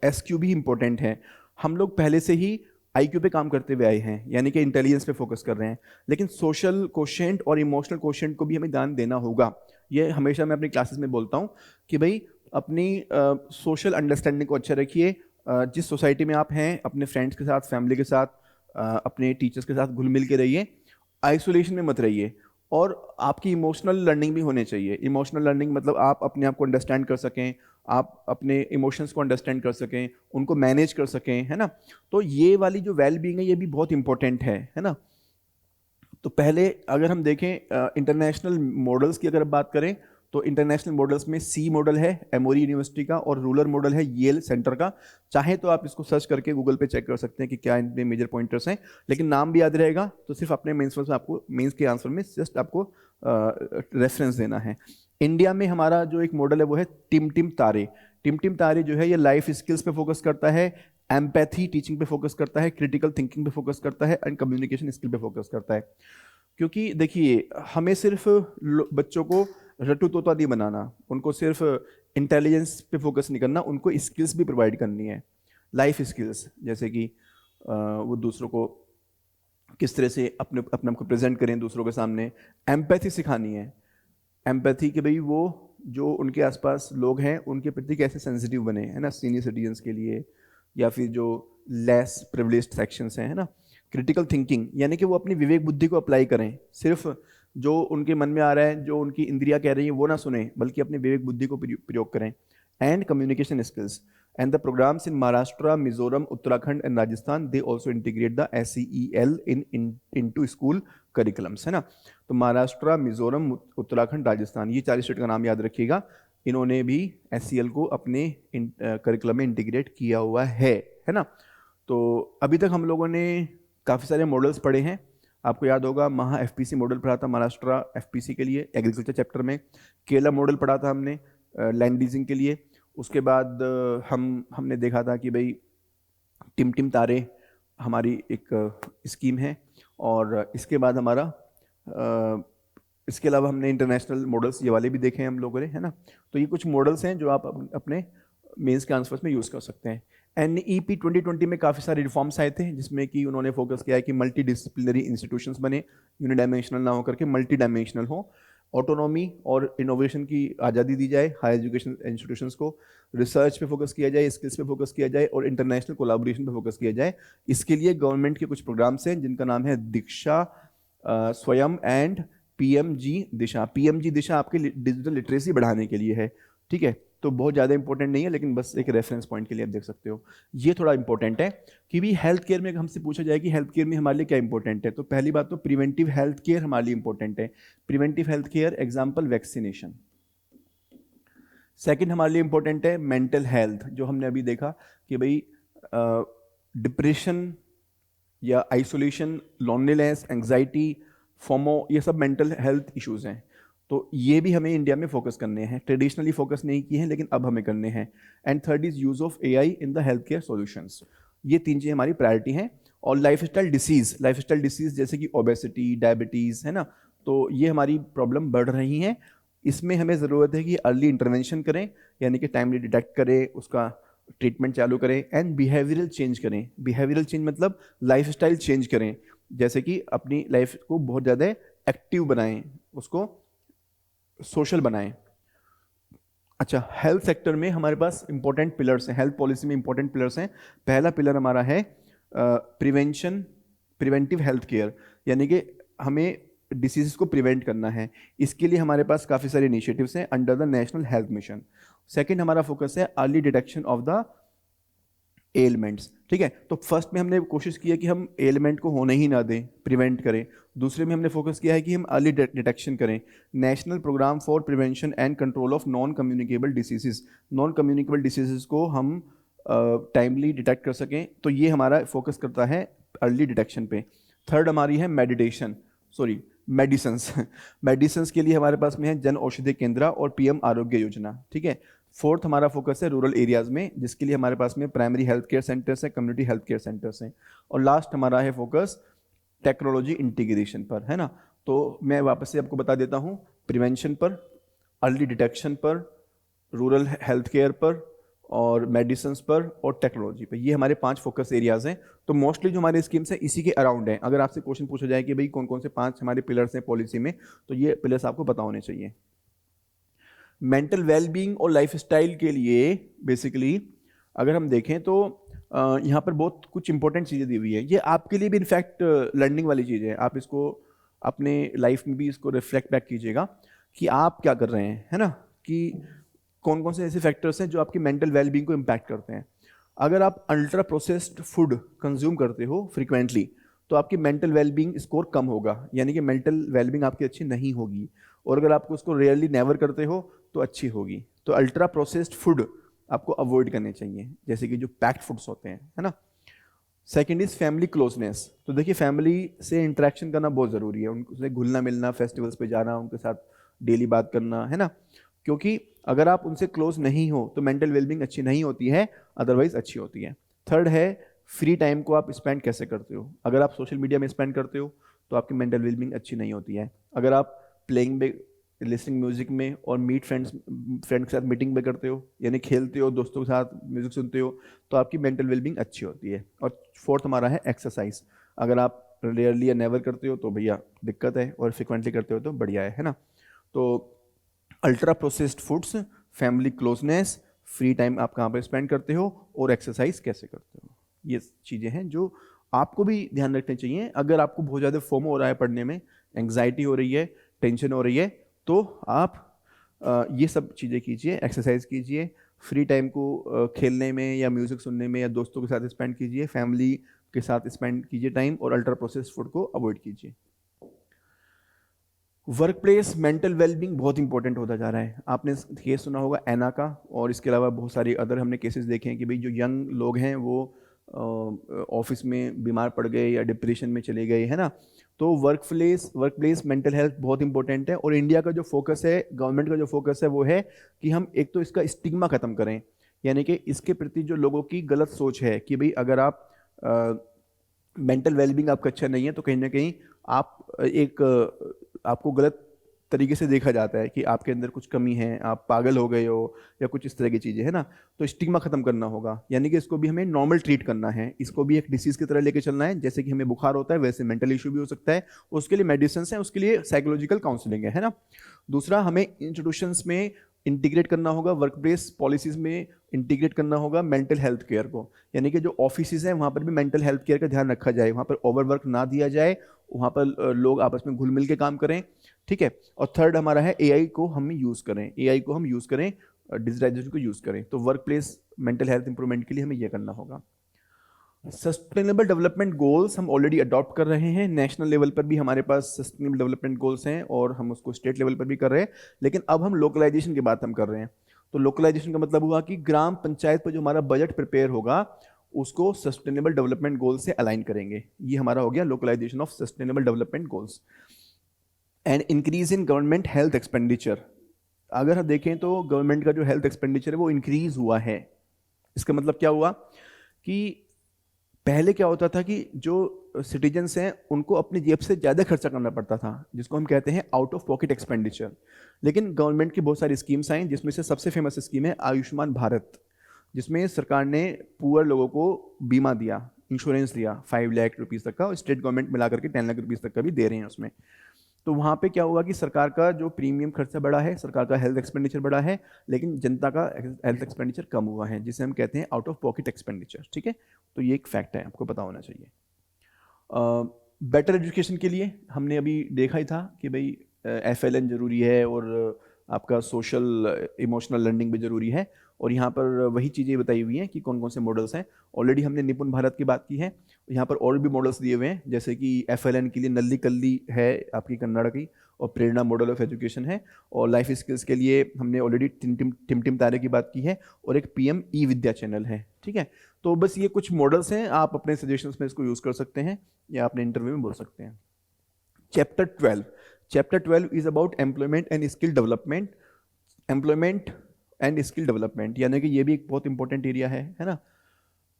SQ भी इम्पोर्टेंट है। हम लोग पहले से ही IQ पे काम करते हुए आए हैं, यानी कि इंटेलिजेंस पे फोकस कर रहे हैं, लेकिन सोशल कोशेंट और इमोशनल कोशेंट को भी हमें ध्यान देना होगा। ये हमेशा मैं अपनी क्लासेस में बोलता हूँ कि भाई अपनी सोशल अंडरस्टैंडिंग को अच्छा रखिए। जिस सोसाइटी में आप हैं, अपने फ्रेंड्स के साथ, फैमिली के साथ, अपने टीचर्स के साथ घुल मिल के रहिए, आइसोलेशन में मत रहिए। और आपकी इमोशनल लर्निंग भी होनी चाहिए। इमोशनल लर्निंग मतलब आप अपने आप को अंडरस्टैंड कर सकें, आप अपने इमोशंस को अंडरस्टैंड कर सकें, उनको मैनेज कर सकें, है ना। तो ये वाली जो वेल बीइंग है, ये भी बहुत इंपॉर्टेंट है ना। तो पहले अगर हम देखें इंटरनेशनल मॉडल्स की अगर बात करें, तो इंटरनेशनल मॉडल्स में C मॉडल है एमोरी यूनिवर्सिटी का, और रूलर मॉडल है येल सेंटर का। चाहे तो आप इसको सर्च करके गूगल पे चेक कर सकते हैं कि क्या इनमें मेजर पॉइंटर्स हैं, लेकिन नाम भी याद रहेगा। तो सिर्फ अपने मेंस में आपको, मेंस के आंसर में जस्ट आपको रेफरेंस देना है। इंडिया में हमारा जो एक मॉडल है वो है टिम तारे। टिम तारे जो है ये लाइफ स्किल्स पे फोकस करता है, एम्पैथी टीचिंग पे फोकस करता है, क्रिटिकल थिंकिंग पे फोकस करता है, एंड कम्युनिकेशन स्किल पे फोकस करता है। क्योंकि देखिए, हमें सिर्फ बच्चों को रट्टू तोता नहीं बनाना, उनको सिर्फ इंटेलिजेंस पे फोकस नहीं करना, उनको स्किल्स भी प्रोवाइड करनी है, लाइफ स्किल्स, जैसे कि वो दूसरों को किस तरह से अपने अपने आप को प्रेजेंट करें दूसरों के सामने। एम्पैथी सिखानी है, एम्पैथी कि भाई वो जो उनके आसपास लोग हैं उनके प्रति कैसे सेंसिटिव बने, है ना, सीनियर सिटीजन्स के लिए, या फिर जो लेस प्रिविलेज्ड सेक्शंस हैं, है ना। क्रिटिकल थिंकिंग यानी कि वो अपनी विवेक बुद्धि को अप्लाई करें, सिर्फ जो उनके मन में आ रहा है, जो उनकी इंद्रियां कह रही हैं वो ना सुने, बल्कि अपनी विवेक बुद्धि को प्रयोग करें। And communication skills, and the programs in Maharashtra, Mizoram, Uttarakhand and Rajasthan, they also integrate the SEL into school curriculums, है ना। तो महाराष्ट्र, मिजोरम, उत्तराखंड, राजस्थान, ये 4 स्टेट का नाम याद रखिएगा, इन्होंने भी SEL को अपने करिकुलम में इंटीग्रेट किया हुआ है ना। तो अभी तक हम लोगों ने काफ़ी सारे मॉडल्स पढ़े हैं। आपको याद होगा महा FPC मॉडल पढ़ा था, महाराष्ट्र FPC के लिए एग्रीकल्चर चैप्टर में। केरला मॉडल पढ़ा था हमने लैंड लीजिंग के लिए। उसके बाद हमने देखा था कि भाई टिम तारे हमारी एक स्कीम है, और इसके बाद हमारा इसके अलावा हमने इंटरनेशनल मॉडल्स ये वाले भी देखे हैं हम लोगों ने, है ना। तो ये कुछ मॉडल्स हैं जो आप अपने मेंस के आंसर्स में यूज़ कर सकते हैं। NEP 2020 में काफ़ी सारे रिफॉर्म्स आए थे, जिसमें कि उन्होंने फोकस किया है कि मल्टी डिसिप्लिनरी इंस्टीट्यूशंस बने, यूनिडायमेंशनल ना होकर के मल्टी डायमेंशनल हो। ऑटोनॉमी और इनोवेशन की आज़ादी दी जाए हायर एजुकेशन इंस्टीट्यूशंस को, रिसर्च पे फोकस किया जाए, स्किल्स पे फोकस किया जाए, और इंटरनेशनल कोलैबोरेशन पे फोकस किया जाए। इसके लिए गवर्नमेंट के कुछ प्रोग्राम्स हैं जिनका नाम है दीक्षा, स्वयं एंड PMG दिशा। PMG दिशा आपकी डिजिटल लिटरेसी बढ़ाने के लिए है, ठीक है। तो बहुत ज़्यादा इंपॉर्टेंट नहीं है, लेकिन बस एक रेफरेंस पॉइंट के लिए आप देख सकते हो। ये थोड़ा इंपॉर्टेंट है कि भी हेल्थ केयर में हमसे पूछा जाए कि हेल्थ केयर में हमारे लिए क्या इंपॉर्टेंट है, तो पहली बात तो प्रिवेंटिव हेल्थ केयर हमारे लिए इंपॉर्टेंट है। Preventive health care example vaccination. Second हमारे लिए इंपॉर्टेंट है मेंटल हेल्थ, जो हमने अभी देखा कि भाई डिप्रेशन या आइसोलेशन, लोनलीनेस, एंग्जाइटी, फोमो, ये सब मेंटल हेल्थ इश्यूज हैं। तो ये भी हमें इंडिया में फोकस करने हैं। ट्रेडिशनली फोकस नहीं किए हैं लेकिन अब हमें करने हैं। And third is use of AI in the health care solutions. ये तीन चीज़ें हमारी प्रायोरिटी हैं। और लाइफस्टाइल डिसीज जैसे कि ओबेसिटी, डायबिटीज़, है ना, तो ये हमारी प्रॉब्लम बढ़ रही हैं। इसमें हमें ज़रूरत है कि अर्ली इंटरवेंशन करें, यानी कि टाइमली डिटेक्ट करें, उसका ट्रीटमेंट चालू करें, एंड बिहेवियरल चेंज करें। बिहेवियरल चेंज मतलब लाइफस्टाइल चेंज करें, जैसे कि अपनी लाइफ को बहुत ज़्यादा एक्टिव बनाएं, उसको सोशल बनाएं। अच्छा, हेल्थ सेक्टर में हमारे पास इंपॉर्टेंट पिलर्स हैं, हेल्थ पॉलिसी में इंपॉर्टेंट पिलर्स हैं। पहला पिलर हमारा है प्रिवेंटिव हेल्थ केयर, यानी कि हमें डिसीज़ को प्रिवेंट करना है। इसके लिए हमारे पास काफ़ी सारे इनिशिएटिव्स हैं under the national health mission. Second हमारा फोकस है early detection of the elements. ठीक है, तो फर्स्ट में हमने कोशिश की है कि हम एलिमेंट को होने ही ना दें, प्रिवेंट करें। दूसरे में हमने फोकस किया है कि हम अर्ली डिटेक्शन करें। National programme for prevention and control of non communicable diseases, non communicable diseases को हम टाइमली डिटेक्ट कर सकें, तो ये हमारा फोकस करता है अर्ली डिटेक्शन पे। थर्ड हमारी है मेडिसिन्स मेडिसिन्स के लिए हमारे पास में है जन औषधि केंद्र और पीएम आरोग्य योजना। ठीक है, फोर्थ हमारा फोकस है रूरल एरियाज़ में, जिसके लिए हमारे पास में प्राइमरी हेल्थ केयर सेंटर्स हैं, कम्युनिटी हेल्थ केयर सेंटर्स हैं। और लास्ट हमारा है फोकस टेक्नोलॉजी इंटीग्रेशन पर, है ना। तो मैं वापस से आपको बता देता हूँ, प्रिवेंशन पर, अर्ली डिटेक्शन पर, रूरल हेल्थ केयर पर, और मेडिसिन्स पर, और टेक्नोलॉजी पर। ये हमारे 5 फोकस एरियाज़ हैं। तो मोस्टली जो हमारे स्कीम्स हैं इसी के अराउंड हैं। अगर आपसे क्वेश्चन पूछा जाए कि भाई कौन कौन से 5 हमारे पिलर्स हैं पॉलिसी में, तो ये पिलर्स आपको पता होने चाहिए। मेंटल वेलबींग और लाइफस्टाइल के लिए बेसिकली अगर हम देखें तो यहाँ पर बहुत कुछ इंपॉर्टेंट चीज़ें दी हुई है। ये आपके लिए भी इनफैक्ट लर्निंग वाली चीज़ है। आप इसको अपने लाइफ में भी इसको रिफ्लेक्ट बैक कीजिएगा कि आप क्या कर रहे हैं, है ना, कि कौन कौन से ऐसे फैक्टर्स हैं जो आपकी मेंटल वेलबींग को इम्पैक्ट करते हैं। अगर आप अल्ट्रा प्रोसेस्ड फूड कंज्यूम करते हो फ्रिक्वेंटली, तो आपकी मेंटल वेलबींग स्कोर कम होगा, यानी कि मेंटल वेलबींग आपकी अच्छी नहीं होगी। और अगर आप उसको रेयरली नेवर करते हो तो अच्छी होगी। तो अल्ट्रा प्रोसेस्ड फूड आपको अवॉइड करने चाहिए, जैसे कि जो पैक्ड फूड्स होते हैं, है ना। Second is family closeness. तो देखिए, फैमिली से इंटरेक्शन करना बहुत ज़रूरी है, उनसे घुलना मिलना, फेस्टिवल्स पे जाना, उनके साथ डेली बात करना, है ना। क्योंकि अगर आप उनसे क्लोज नहीं हो तो मेंटल वेलबींग अच्छी नहीं होती है, अदरवाइज अच्छी होती है। थर्ड है फ्री टाइम को आप स्पेंड कैसे करते हो। अगर आप सोशल मीडिया में स्पेंड करते हो तो आपकी मेंटल वेलबींग अच्छी नहीं होती है। अगर आप प्लेइंग में, लिसनिंग म्यूजिक में, और फ्रेंड्स के साथ मीटिंग में करते हो, यानी खेलते हो, दोस्तों के साथ म्यूजिक सुनते हो, तो आपकी मेंटल वेलबींग अच्छी होती है। और फोर्थ हमारा है एक्सरसाइज। अगर आप रेयरली या नेवर करते हो तो भैया दिक्कत है, और फ्रिक्वेंटली करते हो तो बढ़िया है ना। तो ultra processed foods, family closeness, free time आप कहाँ पर स्पेंड करते हो, और एक्सरसाइज कैसे करते हो, ये चीज़ें हैं जो आपको भी ध्यान रखनी चाहिए। अगर आपको बहुत ज़्यादा फोमो हो रहा है पढ़ने में, एंग्जाइटी हो रही है, टेंशन हो रही है, तो आप ये सब चीज़ें कीजिए, एक्सरसाइज कीजिए, फ्री टाइम को खेलने में या म्यूज़िक सुनने में या दोस्तों के साथ स्पेंड कीजिए, फैमिली के साथ स्पेंड कीजिए टाइम, और अल्ट्रा प्रोसेस्ड फूड को अवॉइड कीजिए। वर्क प्लेस मेंटल वेलबींग बहुत इंपॉर्टेंट होता जा रहा है। आपने केस सुना होगा एना का, और इसके अलावा बहुत सारी अदर हमने केसेस देखे हैं कि भाई जो यंग लोग हैं वो ऑफिस में बीमार पड़ गए या डिप्रेशन में चले गए, है ना। तो वर्क प्लेस मेंटल हेल्थ बहुत इंपॉर्टेंट है। और इंडिया का जो फोकस है, गवर्नमेंट का जो फोकस है, वो है कि हम एक तो इसका स्टिग्मा ख़त्म करें, यानी कि इसके प्रति जो लोगों की गलत सोच है कि भाई अगर आप मेंटल वेलबींग आपका अच्छा नहीं है तो कहीं ना कहीं आप आपको गलत तरीके से देखा जाता है कि आपके अंदर कुछ कमी है, आप पागल हो गए हो, या कुछ इस तरह की चीज़ें, है ना। तो स्टिग्मा खत्म करना होगा, यानी कि इसको भी हमें नॉर्मल ट्रीट करना है, इसको भी एक डिसीज़ की तरह लेके चलना है। जैसे कि हमें बुखार होता है वैसे मेंटल इशू भी हो सकता है, उसके लिए मेडिसिन है, उसके लिए साइकोलॉजिकल काउंसलिंग है ना। दूसरा, हमें इंस्टीट्यूशंस में इंटीग्रेट करना होगा, वर्क प्लेस पॉलिसीज़ में इंटीग्रेट करना होगा मेंटल हेल्थ केयर को, यानी कि जो ऑफिसेज हैं वहाँ पर भी मेंटल हेल्थ केयर का ध्यान रखा जाए, वहाँ पर ओवरवर्क ना दिया जाए, वहाँ पर लोग आपस में घुल मिल के काम करें, ठीक है। और थर्ड हमारा है एआई को हम यूज़ करें, डिजिटाइजेशन को यूज़ करें। तो work place mental health improvement के लिए हमें यह करना होगा। सस्टेनेबल डेवलपमेंट गोल्स हम ऑलरेडी अडॉप्ट कर रहे हैं, नेशनल लेवल पर भी हमारे पास सस्टेनेबल डेवलपमेंट गोल्स हैं, और हम उसको स्टेट लेवल पर भी कर रहे हैं। लेकिन अब हम लोकलाइजेशन की बात हम कर रहे हैं। तो लोकलाइजेशन का मतलब हुआ कि ग्राम पंचायत पर जो हमारा बजट प्रिपेयर होगा उसको सस्टेनेबल डेवलपमेंट गोल से अलाइन करेंगे। ये हमारा हो गया localisation of sustainable development goals. And increase in government health expenditure, अगर हम देखें तो गवर्नमेंट का जो हेल्थ एक्सपेंडिचर है वो इंक्रीज हुआ है। इसका मतलब क्या हुआ कि पहले क्या होता था कि जो सिटीजन्स हैं उनको अपनी जेब से ज़्यादा खर्चा करना पड़ता था, जिसको हम कहते हैं आउट ऑफ पॉकेट एक्सपेंडिचर। लेकिन गवर्नमेंट की बहुत सारी स्कीम्स आई, जिसमें से सबसे फेमस स्कीम है आयुष्मान भारत, जिसमें सरकार ने पुअर लोगों को बीमा दिया, इंश्योरेंस दिया 5 लाख रुपीज़ तक का, और स्टेट गवर्नमेंट मिला करके 10 लाख रुपीज़ तक का भी दे रहे हैं उसमें। तो वहाँ पे क्या हुआ कि सरकार का जो प्रीमियम खर्चा बढ़ा है, सरकार का हेल्थ एक्सपेंडिचर बढ़ा है, लेकिन जनता का हेल्थ एक्सपेंडिचर कम हुआ है, जिसे हम कहते हैं आउट ऑफ पॉकेट एक्सपेंडिचर। ठीक है, तो ये एक फैक्ट है, आपको पता होना चाहिए। बेटर एजुकेशन के लिए हमने अभी देखा ही था कि भाई FLN जरूरी है और आपका सोशल इमोशनल लर्निंग भी ज़रूरी है, और यहाँ पर वही चीज़ें बताई हुई हैं कि कौन कौन से मॉडल्स हैं। ऑलरेडी हमने निपुण भारत की बात की है, यहाँ पर और भी मॉडल्स दिए हुए हैं, जैसे कि FLN के लिए नल्ली कल्ली है आपकी कन्नड़ की, और प्रेरणा मॉडल ऑफ एजुकेशन है, और लाइफ स्किल्स के लिए हमने ऑलरेडी टिम तारे की बात की है, और एक PM ई विद्या चैनल है। ठीक है, तो बस ये कुछ मॉडल्स हैं, आप अपने सजेशंस में इसको यूज़ कर सकते हैं या अपने इंटरव्यू में बोल सकते हैं। Chapter 12 is about employment and skill development. Employment and skill development यानी कि ये भी एक बहुत इंपॉर्टेंट एरिया है ना।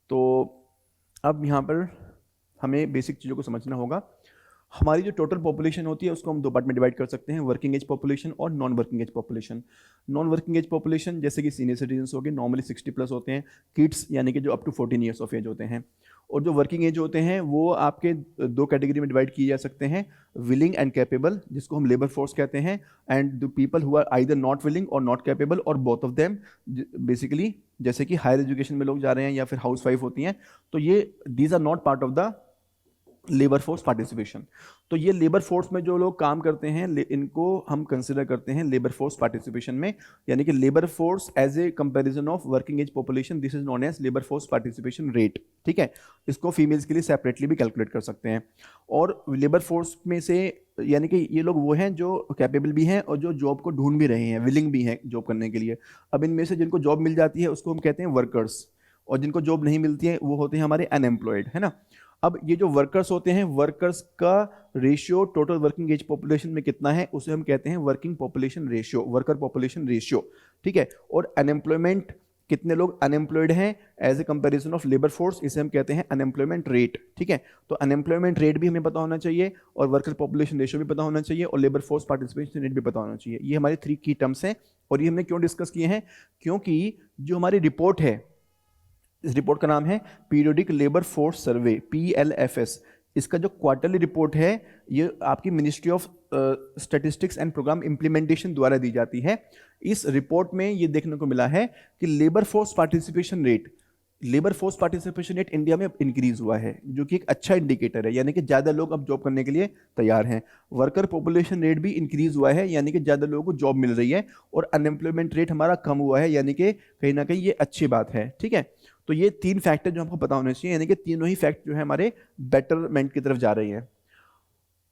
तो अब यहाँ पर हमें बेसिक चीज़ों को समझना होगा। हमारी जो टोटल पॉपुलेशन होती है उसको हम 2 पार्ट में डिवाइड कर सकते हैं, वर्किंग एज पॉपुलेशन और non working age population. Non working age population जैसे कि सीनियर सिटीजन्स हो गए, नॉर्मली 60+ होते हैं, किड्स यानी कि जो up to 14 years of age होते हैं, और जो वर्किंग एज होते हैं वो आपके 2 कैटेगरी में डिवाइड किए जा सकते हैं, विलिंग एंड कैपेबल, जिसको हम लेबर फोर्स कहते हैं, and the people who are either not willing और नॉट कैपेबल और बोथ ऑफ देम, बेसिकली जैसे कि हायर एजुकेशन में लोग जा रहे हैं या फिर हाउस वाइफ होती हैं, तो ये these are not part of the labour force participation. तो ये लेबर फोर्स में जो लोग काम करते हैं इनको हम कंसिडर करते हैं लेबर फोर्स पार्टिसिपेशन में, यानी कि labour force as a comparison of working age population, this is known as labour force participation rate. ठीक है, इसको फीमेल्स के लिए सेपरेटली भी कैलकुलेट कर सकते हैं। और लेबर फोर्स में से यानी कि ये लोग वो हैं जो कैपेबल भी हैं और जो जॉब को ढूंढ भी रहे हैं, विलिंग भी हैं जॉब करने के लिए। अब इनमें से जिनको जॉब मिल जाती है उसको हम कहते हैं वर्कर्स, और जिनको जॉब नहीं मिलती है वो होते हैं हमारे अनएम्प्लॉयड, है ना। अब ये जो वर्कर्स होते हैं, वर्कर्स का ratio total working age population में कितना है उसे हम कहते हैं working population ratio, worker population ratio. ठीक है, और अनएम्प्लॉयमेंट, कितने लोग अनएम्प्लॉयड हैं as a comparison of labour force, इसे हम कहते हैं अनएम्प्लॉयमेंट रेट। ठीक है, तो अनएम्प्लॉयमेंट रेट भी हमें पता होना चाहिए, और वर्कर पॉपुलेशन रेशियो भी पता होना चाहिए, और लेबर फोर्स पार्टिसिपेशन रेट भी पता होना चाहिए। ये हमारे 3 की टर्म्स हैं, और ये हमने क्यों डिस्कस किए हैं, क्योंकि जो हमारी रिपोर्ट है, इस रिपोर्ट का नाम है periodic labour force survey, PLFS। इसका जो क्वार्टरली रिपोर्ट है ये आपकी ministry of statistics and programme implementation द्वारा दी जाती है। इस रिपोर्ट में ये देखने को मिला है कि labour force participation rate India में अब इंक्रीज हुआ है, जो कि एक अच्छा इंडिकेटर है, यानी कि ज़्यादा लोग अब जॉब करने के लिए तैयार हैं। वर्कर पॉपुलेशन रेट भी इंक्रीज हुआ है, यानी कि ज़्यादा लोगों को जॉब मिल रही है, और अनएम्प्लॉयमेंट रेट हमारा कम हुआ है, यानी कि कहीं ना कहीं ये अच्छी बात है। ठीक है, तो ये 3 फैक्टर जो हमको पता होने चाहिए, यानी कि तीनों ही फैक्ट जो है हमारे बेटरमेंट की तरफ जा रही है।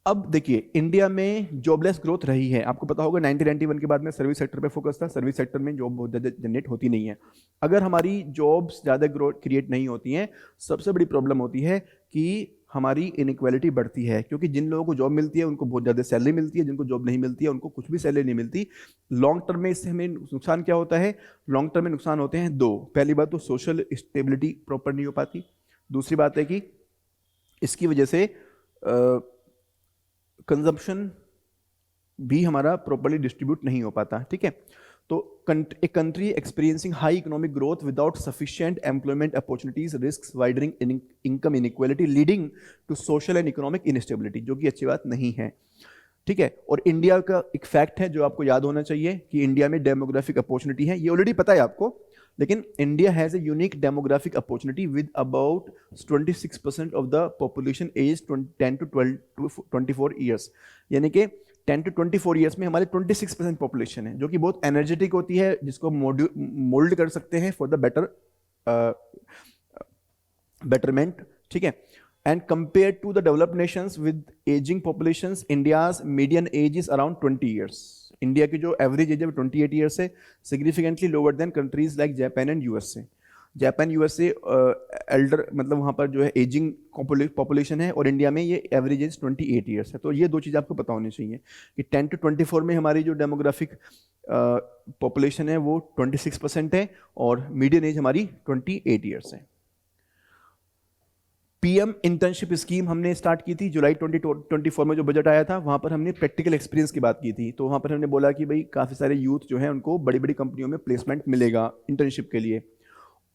अब देखिए, इंडिया में जॉबलेस ग्रोथ रही है, आपको पता होगा 1991 के बाद में सर्विस सेक्टर पे फोकस था, सर्विस सेक्टर में जॉब बहुत ज़्यादा जनरेट होती नहीं है। अगर हमारी जॉब्स ज़्यादा ग्रोथ क्रिएट नहीं होती हैं, सबसे बड़ी प्रॉब्लम होती है कि हमारी इनइक्वालिटी बढ़ती है, क्योंकि जिन लोगों को जॉब मिलती है उनको बहुत ज़्यादा सैलरी मिलती है, जिनको जॉब नहीं मिलती है उनको कुछ भी सैलरी नहीं मिलती। लॉन्ग टर्म में इससे हमें नुकसान क्या होता है, लॉन्ग टर्म में नुकसान होते हैं 2। पहली बात तो सोशल स्टेबिलिटी प्रॉपर नहीं हो पाती, दूसरी बात है कि इसकी वजह से कंजम्पशन भी हमारा प्रॉपर्ली डिस्ट्रीब्यूट नहीं हो पाता। ठीक है, तो a country experiencing high economic growth without sufficient employment opportunities risks widening income inequality leading to social and economic instability, जो कि अच्छी बात नहीं है। ठीक है, और इंडिया का एक फैक्ट है जो आपको याद होना चाहिए कि इंडिया में डेमोग्राफिक अपॉर्चुनिटी है, ये ऑलरेडी पता है आपको, लेकिन India has a unique demographic opportunity with about 26% of the population age 10 to 24 years, यानी कि 10 to 24 ईयर्स में हमारे 26% पॉपुलेशन है, जो कि बहुत एनर्जेटिक होती है, जिसको मोल्ड कर सकते हैं फॉर द बेटरमेंट। ठीक है, and compared to the developed nations with aging populations, India's median age is around 20 years. India की जो एवरेज एज है 28 ईयर्स है, significantly lower than countries like Japan and USA। Japan USA Elder मतलब वहाँ पर जो है एजिंग पॉपुलेशन है, और इंडिया में ये एवरेज एज 28 ईयर्स है। तो ये दो चीज़ें आपको पता होनी चाहिए कि 10 to 24 में हमारी जो डेमोग्राफिक पॉपुलेशन है वो 26% है, और मीडियन एज हमारी 28 ईयर्स है। पीएम इंटर्नशिप स्कीम हमने स्टार्ट की थी जुलाई 2024 में, जो बजट आया था वहाँ पर हमने प्रैक्टिकल एक्सपीरियंस की बात की थी। तो वहाँ पर हमने बोला कि भाई काफ़ी सारे यूथ जो है उनको बड़ी बड़ी कंपनियों में प्लेसमेंट मिलेगा इंटर्नशिप के लिए।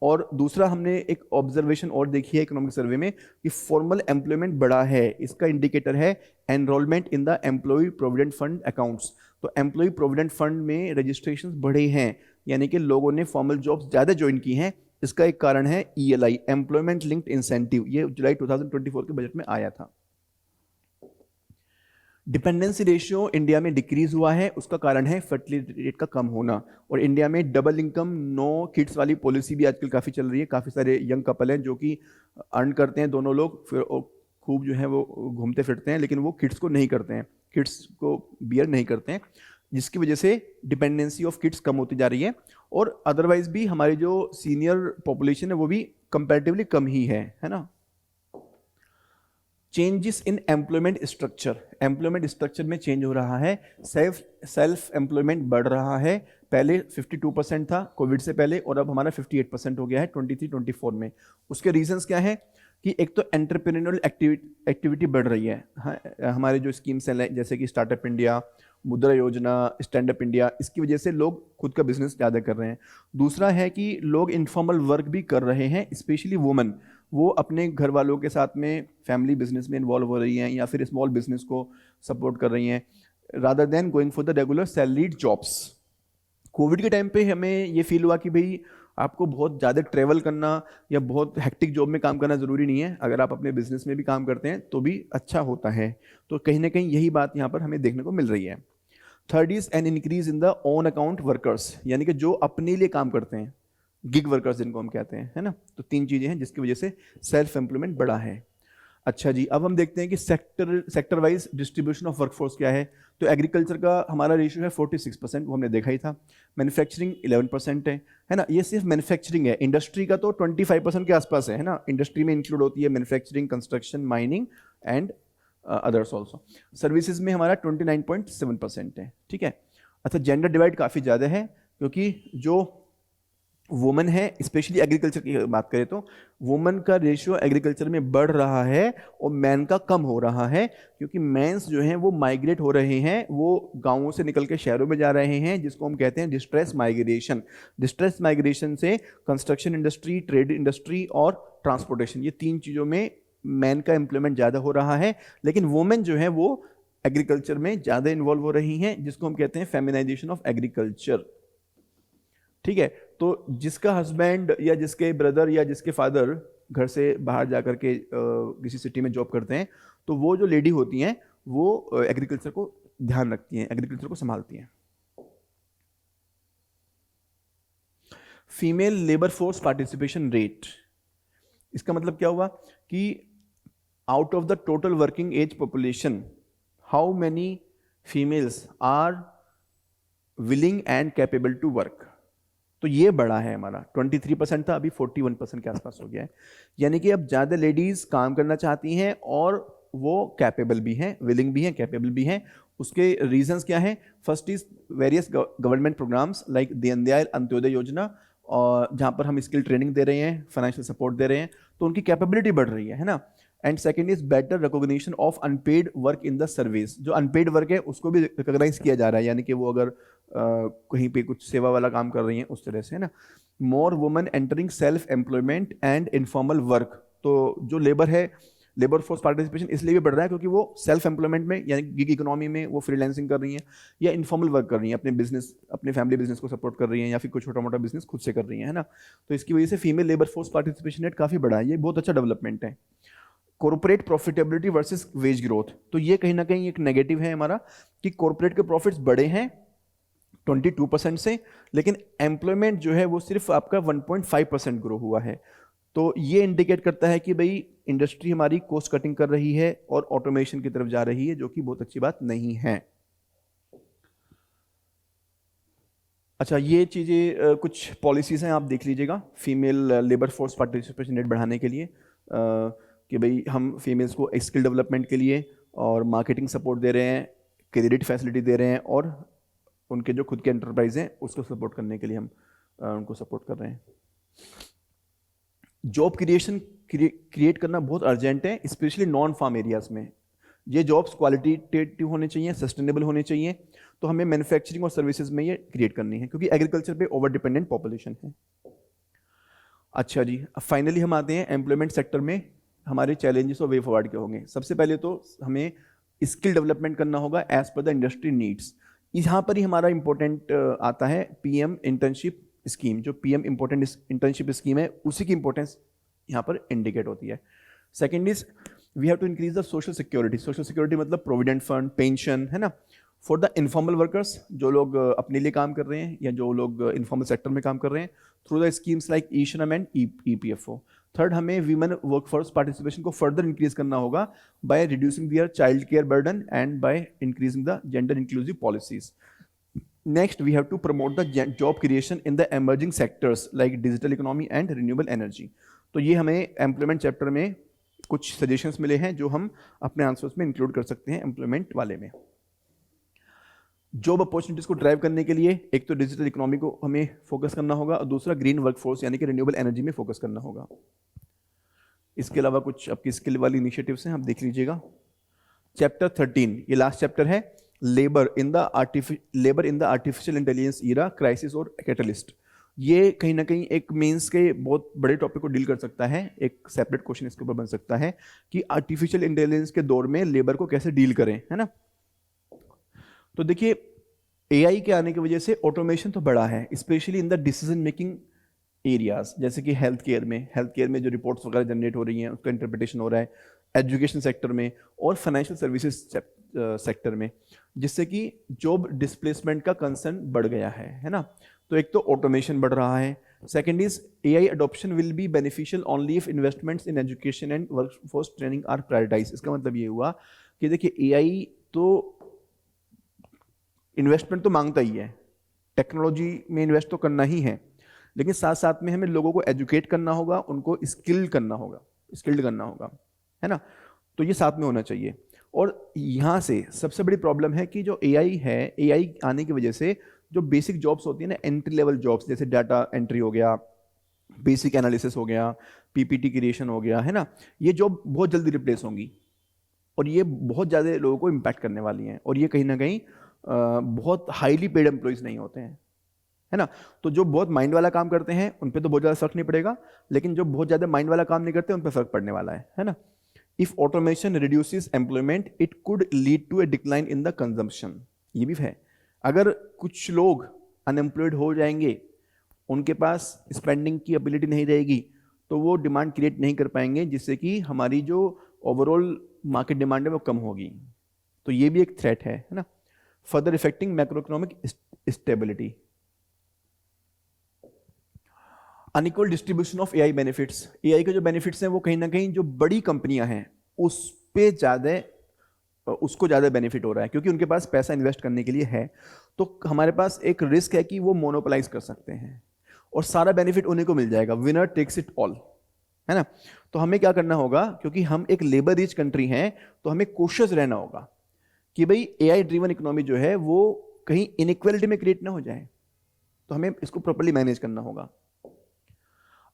और दूसरा हमने एक ऑब्जर्वेशन और देखी है इकोनॉमिक सर्वे में कि फॉर्मल एम्प्लॉयमेंट बढ़ा है। इसका इंडिकेटर है enrolment in the employ provident fund accounts. तो एम्प्लॉय प्रोविडेंट फंड में रजिस्ट्रेशन बढ़े हैं, यानी कि लोगों ने फॉर्मल जॉब्स ज़्यादा ज्वाइन की हैं। इसका एक कारण है ELI, एम्प्लॉयमेंट लिंक्ड इंसेंटिव, ये जुलाई 2024 के बजट में आया था। डिपेंडेंसी रेशियो इंडिया में डिक्रीज हुआ है, उसका कारण है फर्टिलिटी रेट का कम होना। और इंडिया में डबल इनकम नो किड्स वाली पॉलिसी भी आजकल काफ़ी चल रही है। काफ़ी सारे यंग कपल हैं जो कि अर्न करते हैं दोनों लोग, फिर खूब जो है वो घूमते फिरते हैं, लेकिन वो किड्स को नहीं करते हैं, किड्स को बियर नहीं करते हैं, जिसकी वजह से डिपेंडेंसी ऑफ किड्स कम होती जा रही है। और अदरवाइज भी हमारी जो सीनियर पॉपुलेशन है वो भी कंपैरेटिवली कम ही है ना। Changes in employment structure, employment structure में चेंज हो रहा है। सेल्फ एम्प्लॉयमेंट बढ़ रहा है, पहले 52% था कोविड से पहले, और अब हमारा 58% हो गया है 23-24 में। उसके रीजंस क्या है कि एक तो एंटरप्रेन्योरल एक्टिविटी बढ़ रही है। हमारे जो स्कीम्स हैं जैसे कि स्टार्टअप इंडिया, मुद्रा योजना, स्टैंड अप इंडिया, इसकी वजह से लोग खुद का बिजनेस ज़्यादा कर रहे हैं। दूसरा है कि लोग इनफॉर्मल वर्क भी कर रहे हैं, स्पेशली वुमेन, वो अपने घर वालों के साथ में फैमिली बिजनेस में इन्वॉल्व हो रही हैं या फिर स्मॉल बिजनेस को सपोर्ट कर रही हैं rather than going for the regular salaried jobs. Covid के टाइम पे हमें ये फील हुआ कि भाई आपको बहुत ज़्यादा ट्रैवल करना या बहुत हेक्टिक जॉब में काम करना ज़रूरी नहीं है, अगर आप अपने बिजनेस में भी काम करते हैं तो भी अच्छा होता है। तो कहीं ना कहीं यही बात यहाँ पर हमें देखने को मिल रही है। Third is an increase in the own account workers, यानी कि जो अपने लिए काम करते हैं, गिग वर्कर्स जिनको हम कहते हैं, है ना। तो तीन चीज़ें हैं जिसकी वजह से सेल्फ एम्प्लॉयमेंट बढ़ा है। अच्छा जी, अब हम देखते हैं कि sector wise distribution of workforce क्या है। तो एग्रीकल्चर का हमारा रेशियो है 46%, वो हमने देखा ही था। मैन्युफैक्चरिंग 11% है ना। ये सिर्फ मैन्युफैक्चरिंग है, इंडस्ट्री का तो 25% के आसपास है ना। इंडस्ट्री में इंक्लूड होती है manufacturing, construction, mining and others also. Services में हमारा 29.7% है, ठीक है। अच्छा, जेंडर डिवाइड काफ़ी ज़्यादा है, क्योंकि जो वुमेन है, स्पेशली एग्रीकल्चर की बात करें तो वुमेन का रेशियो एग्रीकल्चर में बढ़ रहा है और मैन का कम हो रहा है, क्योंकि मैंस जो हैं वो माइग्रेट हो रहे हैं, वो गांवों से निकल के शहरों में जा रहे हैं, जिसको हम कहते हैं डिस्ट्रेस माइग्रेशन। डिस्ट्रेस माइग्रेशन से कंस्ट्रक्शन इंडस्ट्री, ट्रेड इंडस्ट्री और ट्रांसपोर्टेशन, ये तीन चीज़ों में मैन का एम्प्लॉयमेंट ज़्यादा हो रहा है, लेकिन वुमेन जो है वो एग्रीकल्चर में ज़्यादा इन्वॉल्व हो रही हैं, जिसको हम कहते हैं फेमिनाइजेशन ऑफ एग्रीकल्चर, ठीक है। तो जिसका हस्बैंड या जिसके ब्रदर या जिसके फादर घर से बाहर जाकर के किसी सिटी में जॉब करते हैं, तो वो जो लेडी होती हैं वो एग्रीकल्चर को ध्यान रखती हैं, एग्रीकल्चर को संभालती हैं। Female labour force participation rate, इसका मतलब क्या हुआ कि out of the total working age population how many females are willing and capable to work. तो ये बड़ा है हमारा, 23% था, अभी 41% के आसपास हो गया है। यानी कि अब ज़्यादा लेडीज़ काम करना चाहती हैं और वो कैपेबल भी हैं, विलिंग भी हैं, कैपेबल भी हैं। उसके रीजंस क्या हैं? First is various government programmes like Deendayal Antyodaya Yojana, और जहाँ पर हम स्किल ट्रेनिंग दे रहे हैं, फाइनेंशियल सपोर्ट दे रहे हैं, तो उनकी कैपेबिलिटी बढ़ रही है ना। And second is better recognition of unpaired work in the service, जो अनपेड वर्क है उसको भी रिकॉग्नाइज किया जा रहा है, यानी कि वो अगर कहीं पे कुछ सेवा वाला काम कर रही हैं उस तरह से, है ना। More women entering self employment and informal work, तो जो लेबर है, लेबर फोर्स पार्टिसिपेशन इसलिए भी बढ़ रहा है क्योंकि वो सेल्फ एम्प्लॉयमेंट में यानी गिग इकोनॉमी में वो फ्रीलांसिंग कर रही हैं या इनफॉर्मल वर्क कर रही हैं, अपने बिजनेस, अपने फैमिली बिजनेस को सपोर्ट कर रही हैं, या फिर कोई छोटा मोटा बिजनेस खुद से कर रही हैं, है ना। तो इसकी वजह से female labour force participation rate काफ़ी बढ़ा है, ये बहुत अच्छा डेवलपमेंट है। Corporate profitability versus wage growth, तो ये कहीं ना कहीं एक नेगेटिव है हमारा कि कॉर्पोरेट के प्रॉफिट्स बढ़े हैं 22% से, लेकिन एम्प्लॉयमेंट जो है वो सिर्फ आपका 1.5% ग्रो हुआ है। तो ये इंडिकेट करता है कि भाई इंडस्ट्री हमारी कॉस्ट कटिंग कर रही है और ऑटोमेशन की तरफ जा रही है, जो कि बहुत अच्छी बात नहीं है। अच्छा, ये चीज़ें कुछ पॉलिसीज़ हैं, आप देख लीजिएगा। Female labour force participation rate बढ़ाने के लिए कि भाई हम फीमेल्स को स्किल डेवलपमेंट के लिए और मार्केटिंग सपोर्ट दे रहे हैं, क्रेडिट फैसिलिटी दे रहे हैं, और उनके जो खुद के एंटरप्राइज हैं उसको सपोर्ट करने के लिए हम उनको सपोर्ट कर रहे हैं। जॉब क्रिएशन क्रिएट करना बहुत अर्जेंट है, स्पेशली नॉन फार्म एरियाज में। ये जॉब्स क्वालिटेटिव होने चाहिए, सस्टेनेबल होने चाहिए, तो हमें मैन्युफैक्चरिंग और सर्विसेज में ये क्रिएट करनी है, क्योंकि एग्रीकल्चर पे ओवर डिपेंडेंट पॉपुलेशन है। अच्छा जी, अब फाइनली हम आते हैं एम्प्लॉयमेंट सेक्टर में हमारे चैलेंजेस और वे फॉरवर्ड क्या होंगे। सबसे पहले तो हमें स्किल डेवलपमेंट करना होगा as per the industry needs. यहाँ पर ही हमारा इंपॉर्टेंट आता है पीएम इंटर्नशिप स्कीम। जो पीएम इंपॉर्टेंट इंटर्नशिप स्कीम है उसी की इंपॉर्टेंस यहाँ पर इंडिकेट होती है। Second is we have to increase the social security. Social security मतलब प्रोविडेंट फंड, पेंशन, है ना, फॉर द इनफॉर्मल वर्कर्स, जो लोग अपने लिए काम कर रहे हैं या जो लोग इनफॉर्मल सेक्टर में काम कर रहे हैं, through the schemes like eShram and EPFO. Third, हमें वीमेन वर्कफोर्स पार्टिसिपेशन को फर्दर इंक्रीज करना होगा by reducing their child care burden and by increasing the gender inclusive policies. Next, we have to promote the job creation in the emerging sectors like digital economy and renewable energy. तो ये हमें employment chapter में कुछ suggestions मिले हैं जो हम अपने आंसर्स में इंक्लूड कर सकते हैं एम्प्लॉयमेंट वाले में। जॉब अपॉर्चुनिटीज को ड्राइव करने के लिए एक तो डिजिटल इकोनॉमी को हमें फोकस करना होगा और दूसरा ग्रीन वर्कफोर्स यानी कि रिन्यूएबल एनर्जी में फोकस करना होगा। इसके अलावा कुछ आपकी स्किल वाली इनिशिएटिव्स हैं, आप देख लीजिएगा। चैप्टर 13, ये लास्ट चैप्टर है, labour in the artificial intelligence era, crisis और कैटलिस्ट। ये कहीं ना कहीं एक मेंस के बहुत बड़े टॉपिक को डील कर सकता है। एक सेपरेट क्वेश्चन इसके ऊपर बन सकता है कि आर्टिफिशियल इंटेलिजेंस के दौर में लेबर को कैसे डील करें, है ना। तो देखिए, एआई के आने की वजह से ऑटोमेशन तो बढ़ा है, specially in the decision making areas, जैसे कि हेल्थ केयर में जो रिपोर्ट्स वगैरह जनरेट हो रही हैं उसका इंटरप्रिटेशन हो रहा है, एजुकेशन सेक्टर में और फाइनेंशियल सर्विसेज सेक्टर में, जिससे कि जॉब डिस्प्लेसमेंट का कंसर्न बढ़ गया है ना। तो एक तो ऑटोमेशन बढ़ रहा है, second is AI adoption will be beneficial only if investments in education and workforce training are prioritise. इसका मतलब ये हुआ कि देखिए, एआई तो इन्वेस्टमेंट तो मांगता ही है, टेक्नोलॉजी में इन्वेस्ट तो करना ही है, लेकिन साथ साथ में हमें लोगों को एजुकेट करना होगा, उनको स्किल्ड करना होगा, है ना। तो ये साथ में होना चाहिए। और यहाँ से सबसे बड़ी प्रॉब्लम है कि जो एआई है, एआई आने की वजह से जो बेसिक जॉब्स होती है ना, एंट्री लेवल जॉब्स, जैसे डाटा एंट्री हो गया, बेसिक एनालिसिस हो गया, पीपीटी क्रिएशन हो गया, है ना, ये जॉब बहुत जल्दी रिप्लेस होंगी और ये बहुत ज़्यादा लोगों को इम्पैक्ट करने वाली हैं। और ये कहीं ना कहीं बहुत हाईली पेड एम्प्लॉयज़ नहीं होते हैं, है ना। तो जो बहुत माइंड वाला काम करते हैं उन पे तो बहुत ज़्यादा फर्क नहीं पड़ेगा, लेकिन जो बहुत ज़्यादा माइंड वाला काम नहीं करते उन पे फर्क पड़ने वाला है ना। If automation reduces employment it could lead to a decline in the consumption. ये भी है, अगर कुछ लोग अनएम्प्लॉयड हो जाएंगे, उनके पास स्पेंडिंग की एबिलिटी नहीं रहेगी, तो वो डिमांड क्रिएट नहीं कर पाएंगे, जिससे कि हमारी जो ओवरऑल मार्केट डिमांड है वो कम होगी। तो ये भी एक थ्रेट है ना। Further affecting macro economic stability. Unequal distribution of AI benefits. AI के जो बेनिफिट्स हैं वो कहीं ना कहीं जो बड़ी कंपनियां हैं उसको ज़्यादा बेनिफिट हो रहा है, क्योंकि उनके पास पैसा इन्वेस्ट करने के लिए है। तो हमारे पास एक रिस्क है कि वो मोनोपोलाइज कर सकते हैं और सारा बेनिफिट उन्हीं को मिल जाएगा, विनर टेक्स इट ऑल, है ना। तो हमें क्या करना होगा, क्योंकि हम एक लेबर रिच कंट्री हैं, तो हमें कोशिश रहना होगा कि भाई एआई ड्रिवन इकोनॉमी जो है वो कहीं इनइक्वालिटी में क्रिएट ना हो जाए, तो हमें इसको प्रॉपर्ली मैनेज करना होगा।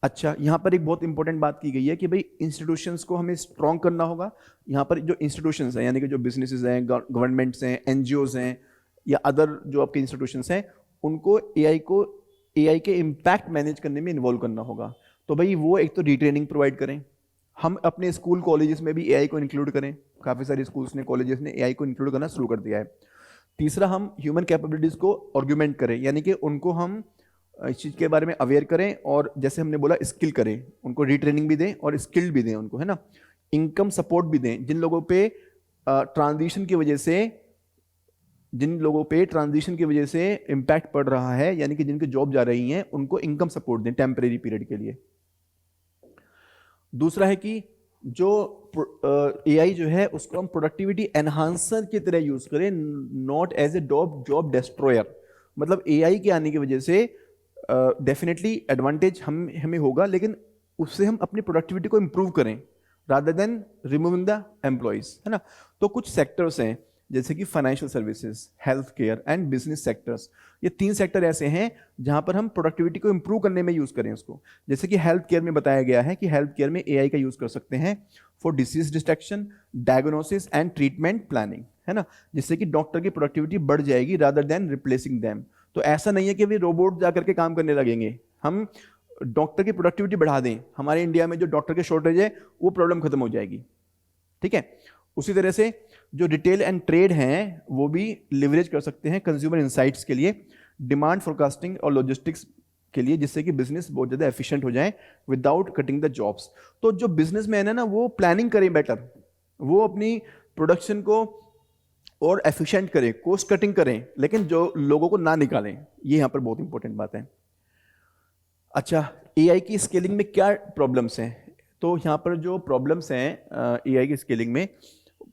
अच्छा, यहाँ पर एक बहुत इंपॉर्टेंट बात की गई है कि भाई इंस्टीट्यूशंस को हमें स्ट्रॉन्ग करना होगा। यहाँ पर जो इंस्टीट्यूशंस हैं, यानी कि जो बिजनेसेस हैं, गवर्नमेंट्स हैं, एनजीओज हैं या अदर जो आपके इंस्टीट्यूशंस हैं, उनको एआई के इम्पैक्ट मैनेज करने में इन्वॉल्व करना होगा। तो भाई वो एक तो रीट्रेनिंग प्रोवाइड करें, हम अपने स्कूल कॉलेजेस में भी एआई को इंक्लूड करें। काफ़ी सारे स्कूल्स ने, कॉलेजेस ने एआई को इंक्लूड करना शुरू कर दिया है। तीसरा, हम ह्यूमन कैपेबिलिटीज़ को ऑर्गुमेंट करें, यानी कि उनको हम इस चीज़ के बारे में अवेयर करें और जैसे हमने बोला स्किल करें, उनको रीट्रेनिंग भी दें और स्किल्ड भी दें उनको, है ना। इनकम सपोर्ट भी दें, जिन लोगों पे ट्रांजिशन की वजह से इम्पैक्ट पड़ रहा है, यानी कि जिनकी जॉब जा रही हैं, उनको इनकम सपोर्ट दें टेम्परेरी पीरियड के लिए। दूसरा है कि जो एआई जो है उसको हम प्रोडक्टिविटी एनहांसर की तरह यूज करें, not as a job destroyer. मतलब एआई के आने की वजह से डेफिनेटली एडवांटेज हमें होगा, लेकिन उससे हम अपनी प्रोडक्टिविटी को इम्प्रूव करें rather than removing the employees, है ना। तो कुछ सेक्टर्स हैं जैसे कि financial services, health care and business sectors. ये 3 सेक्टर ऐसे हैं जहां पर हम प्रोडक्टिविटी को इंप्रूव करने में यूज करें उसको। जैसे कि हेल्थ केयर में बताया गया है कि हेल्थ केयर में एआई का यूज कर सकते हैं for disease detection, diagnosis and treatment planning, है ना, जिससे कि डॉक्टर की प्रोडक्टिविटी बढ़ जाएगी रादर देन रिप्लेसिंग देम। तो ऐसा नहीं है कि वे रोबोट जाकर के काम करने लगेंगे, हम डॉक्टर की प्रोडक्टिविटी बढ़ा दें। हमारे इंडिया में जो डॉक्टर की शॉर्टेज है वो प्रॉब्लम खत्म हो जाएगी, ठीक है। उसी तरह से जो रिटेल एंड ट्रेड हैं वो भी लिवरेज कर सकते हैं कंज्यूमर इंसाइट्स के लिए, डिमांड फोरकास्टिंग और लॉजिस्टिक्स के लिए, जिससे कि बिजनेस बहुत ज़्यादा एफिशिएंट हो जाए विदाउट कटिंग द जॉब्स। तो जो बिजनेसमैन है ना वो प्लानिंग करें बेटर, वो अपनी प्रोडक्शन को और एफिशिएंट करें, कॉस्ट कटिंग करें, लेकिन जो लोगों को ना निकालें। ये यहाँ पर बहुत इंपॉर्टेंट बात है। अच्छा, एआई की स्केलिंग में क्या प्रॉब्लम्स हैं? तो यहाँ पर जो प्रॉब्लम्स हैं एआई की स्केलिंग में,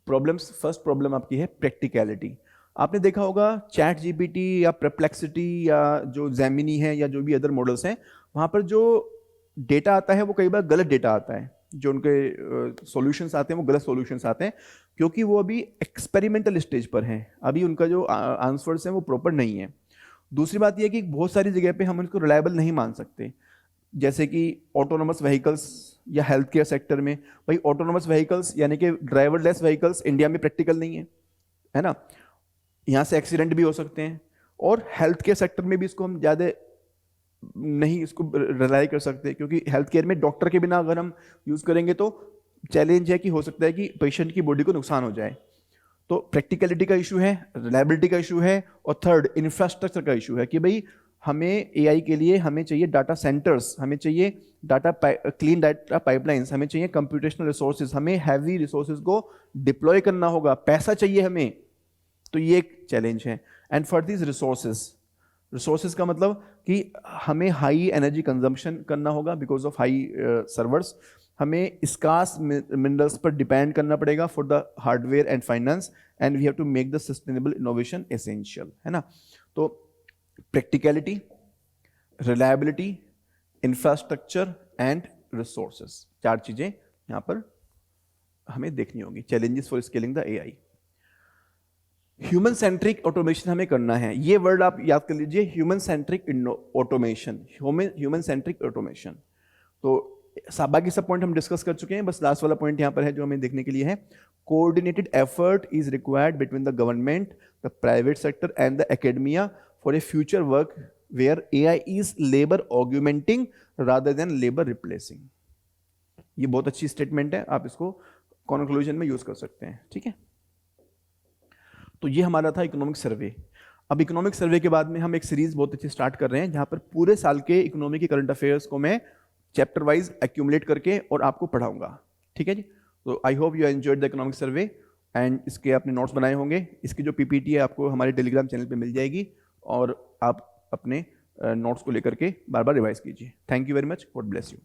प्रॉब्लम्स, फर्स्ट प्रॉब्लम आपकी है प्रैक्टिकलिटी। आपने देखा होगा चैट जीपीटी या परप्लेक्सिटी या जो जेमिनी है या जो भी अदर मॉडल्स हैं, वहाँ पर जो डेटा आता है वो कई बार गलत डेटा आता है। जो उनके सॉल्यूशंस आते हैं वो गलत सॉल्यूशंस आते हैं, क्योंकि वो अभी एक्सपेरिमेंटल स्टेज पर हैं। अभी उनका जो आंसर्स हैं वो प्रॉपर नहीं है। दूसरी बात यह कि बहुत सारी जगह पे हम उनको रिलायबल नहीं मान सकते, जैसे कि ऑटोनोमस व्हीकल्स या हेल्थ केयर सेक्टर में। भाई ऑटोनोमस व्हीकल्स यानी कि ड्राइवरलेस व्हीकल्स इंडिया में प्रैक्टिकल नहीं है ना, यहाँ से एक्सीडेंट भी हो सकते हैं। और हेल्थ केयर सेक्टर में भी इसको हम ज़्यादा नहीं इसको रिलाई कर सकते, क्योंकि हेल्थ केयर में डॉक्टर के बिना अगर हम यूज़ करेंगे तो चैलेंज है कि हो सकता है कि पेशेंट की बॉडी को नुकसान हो जाए। तो प्रैक्टिकलिटी का इशू है, रिलायबिलिटी का इशू है, और थर्ड इंफ्रास्ट्रक्चर का इशू है कि भाई हमें एआई के लिए हमें चाहिए डाटा सेंटर्स, हमें चाहिए क्लीन डाटा पाइपलाइंस, हमें चाहिए कंप्यूटेशनल रिसोर्सेज, हमें हैवी रिसोर्सेज को डिप्लॉय करना होगा, पैसा चाहिए हमें। तो ये एक चैलेंज है। एंड फॉर दिस रिसोर्सेज का मतलब कि हमें हाई एनर्जी कंजम्पशन करना होगा बिकॉज ऑफ हाई सर्वर्स, हमें स्कार्स मिनरल्स पर डिपेंड करना पड़ेगा for the hardware and finance, and we have to make the sustainable innovation essential, है ना। तो practicality, reliability, infrastructure and resources, 4 चीजें यहां पर हमें देखनी होगी। Challenges for scaling the AI. Human centric automation हमें करना है, ये वर्ड आप याद कर लीजिए, human centric automation, human centric automation. तो बाकी सब पॉइंट हम डिस्कस कर चुके हैं, बस लास्ट वाला पॉइंट यहां पर है जो हमें देखने के लिए है। Coordinated effort is required between the government, the private sector and the academia for a future work where AI is labour augmenting rather than labour replacing. ये बहुत अच्छी स्टेटमेंट है, आप इसको कंक्लूजन में यूज कर सकते हैं, ठीक है। तो ये हमारा था इकोनॉमिक सर्वे। अब इकोनॉमिक सर्वे के बाद में हम एक सीरीज बहुत अच्छी स्टार्ट कर रहे हैं जहां पर पूरे साल के इकोनॉमी के करंट अफेयर्स को मैं चैप्टर वाइज एक्यूमुलेट करके और आपको पढ़ाऊंगा, ठीक है जी। तो I hope you enjoyed the economic survey and इसके आपने नोट्स बनाए होंगे। इसकी जो पीपीटी है आपको हमारे टेलीग्राम चैनल पे मिल जाएगी और आप अपने नोट्स को लेकर के बार बार रिवाइज कीजिए। Thank you very much, God bless you.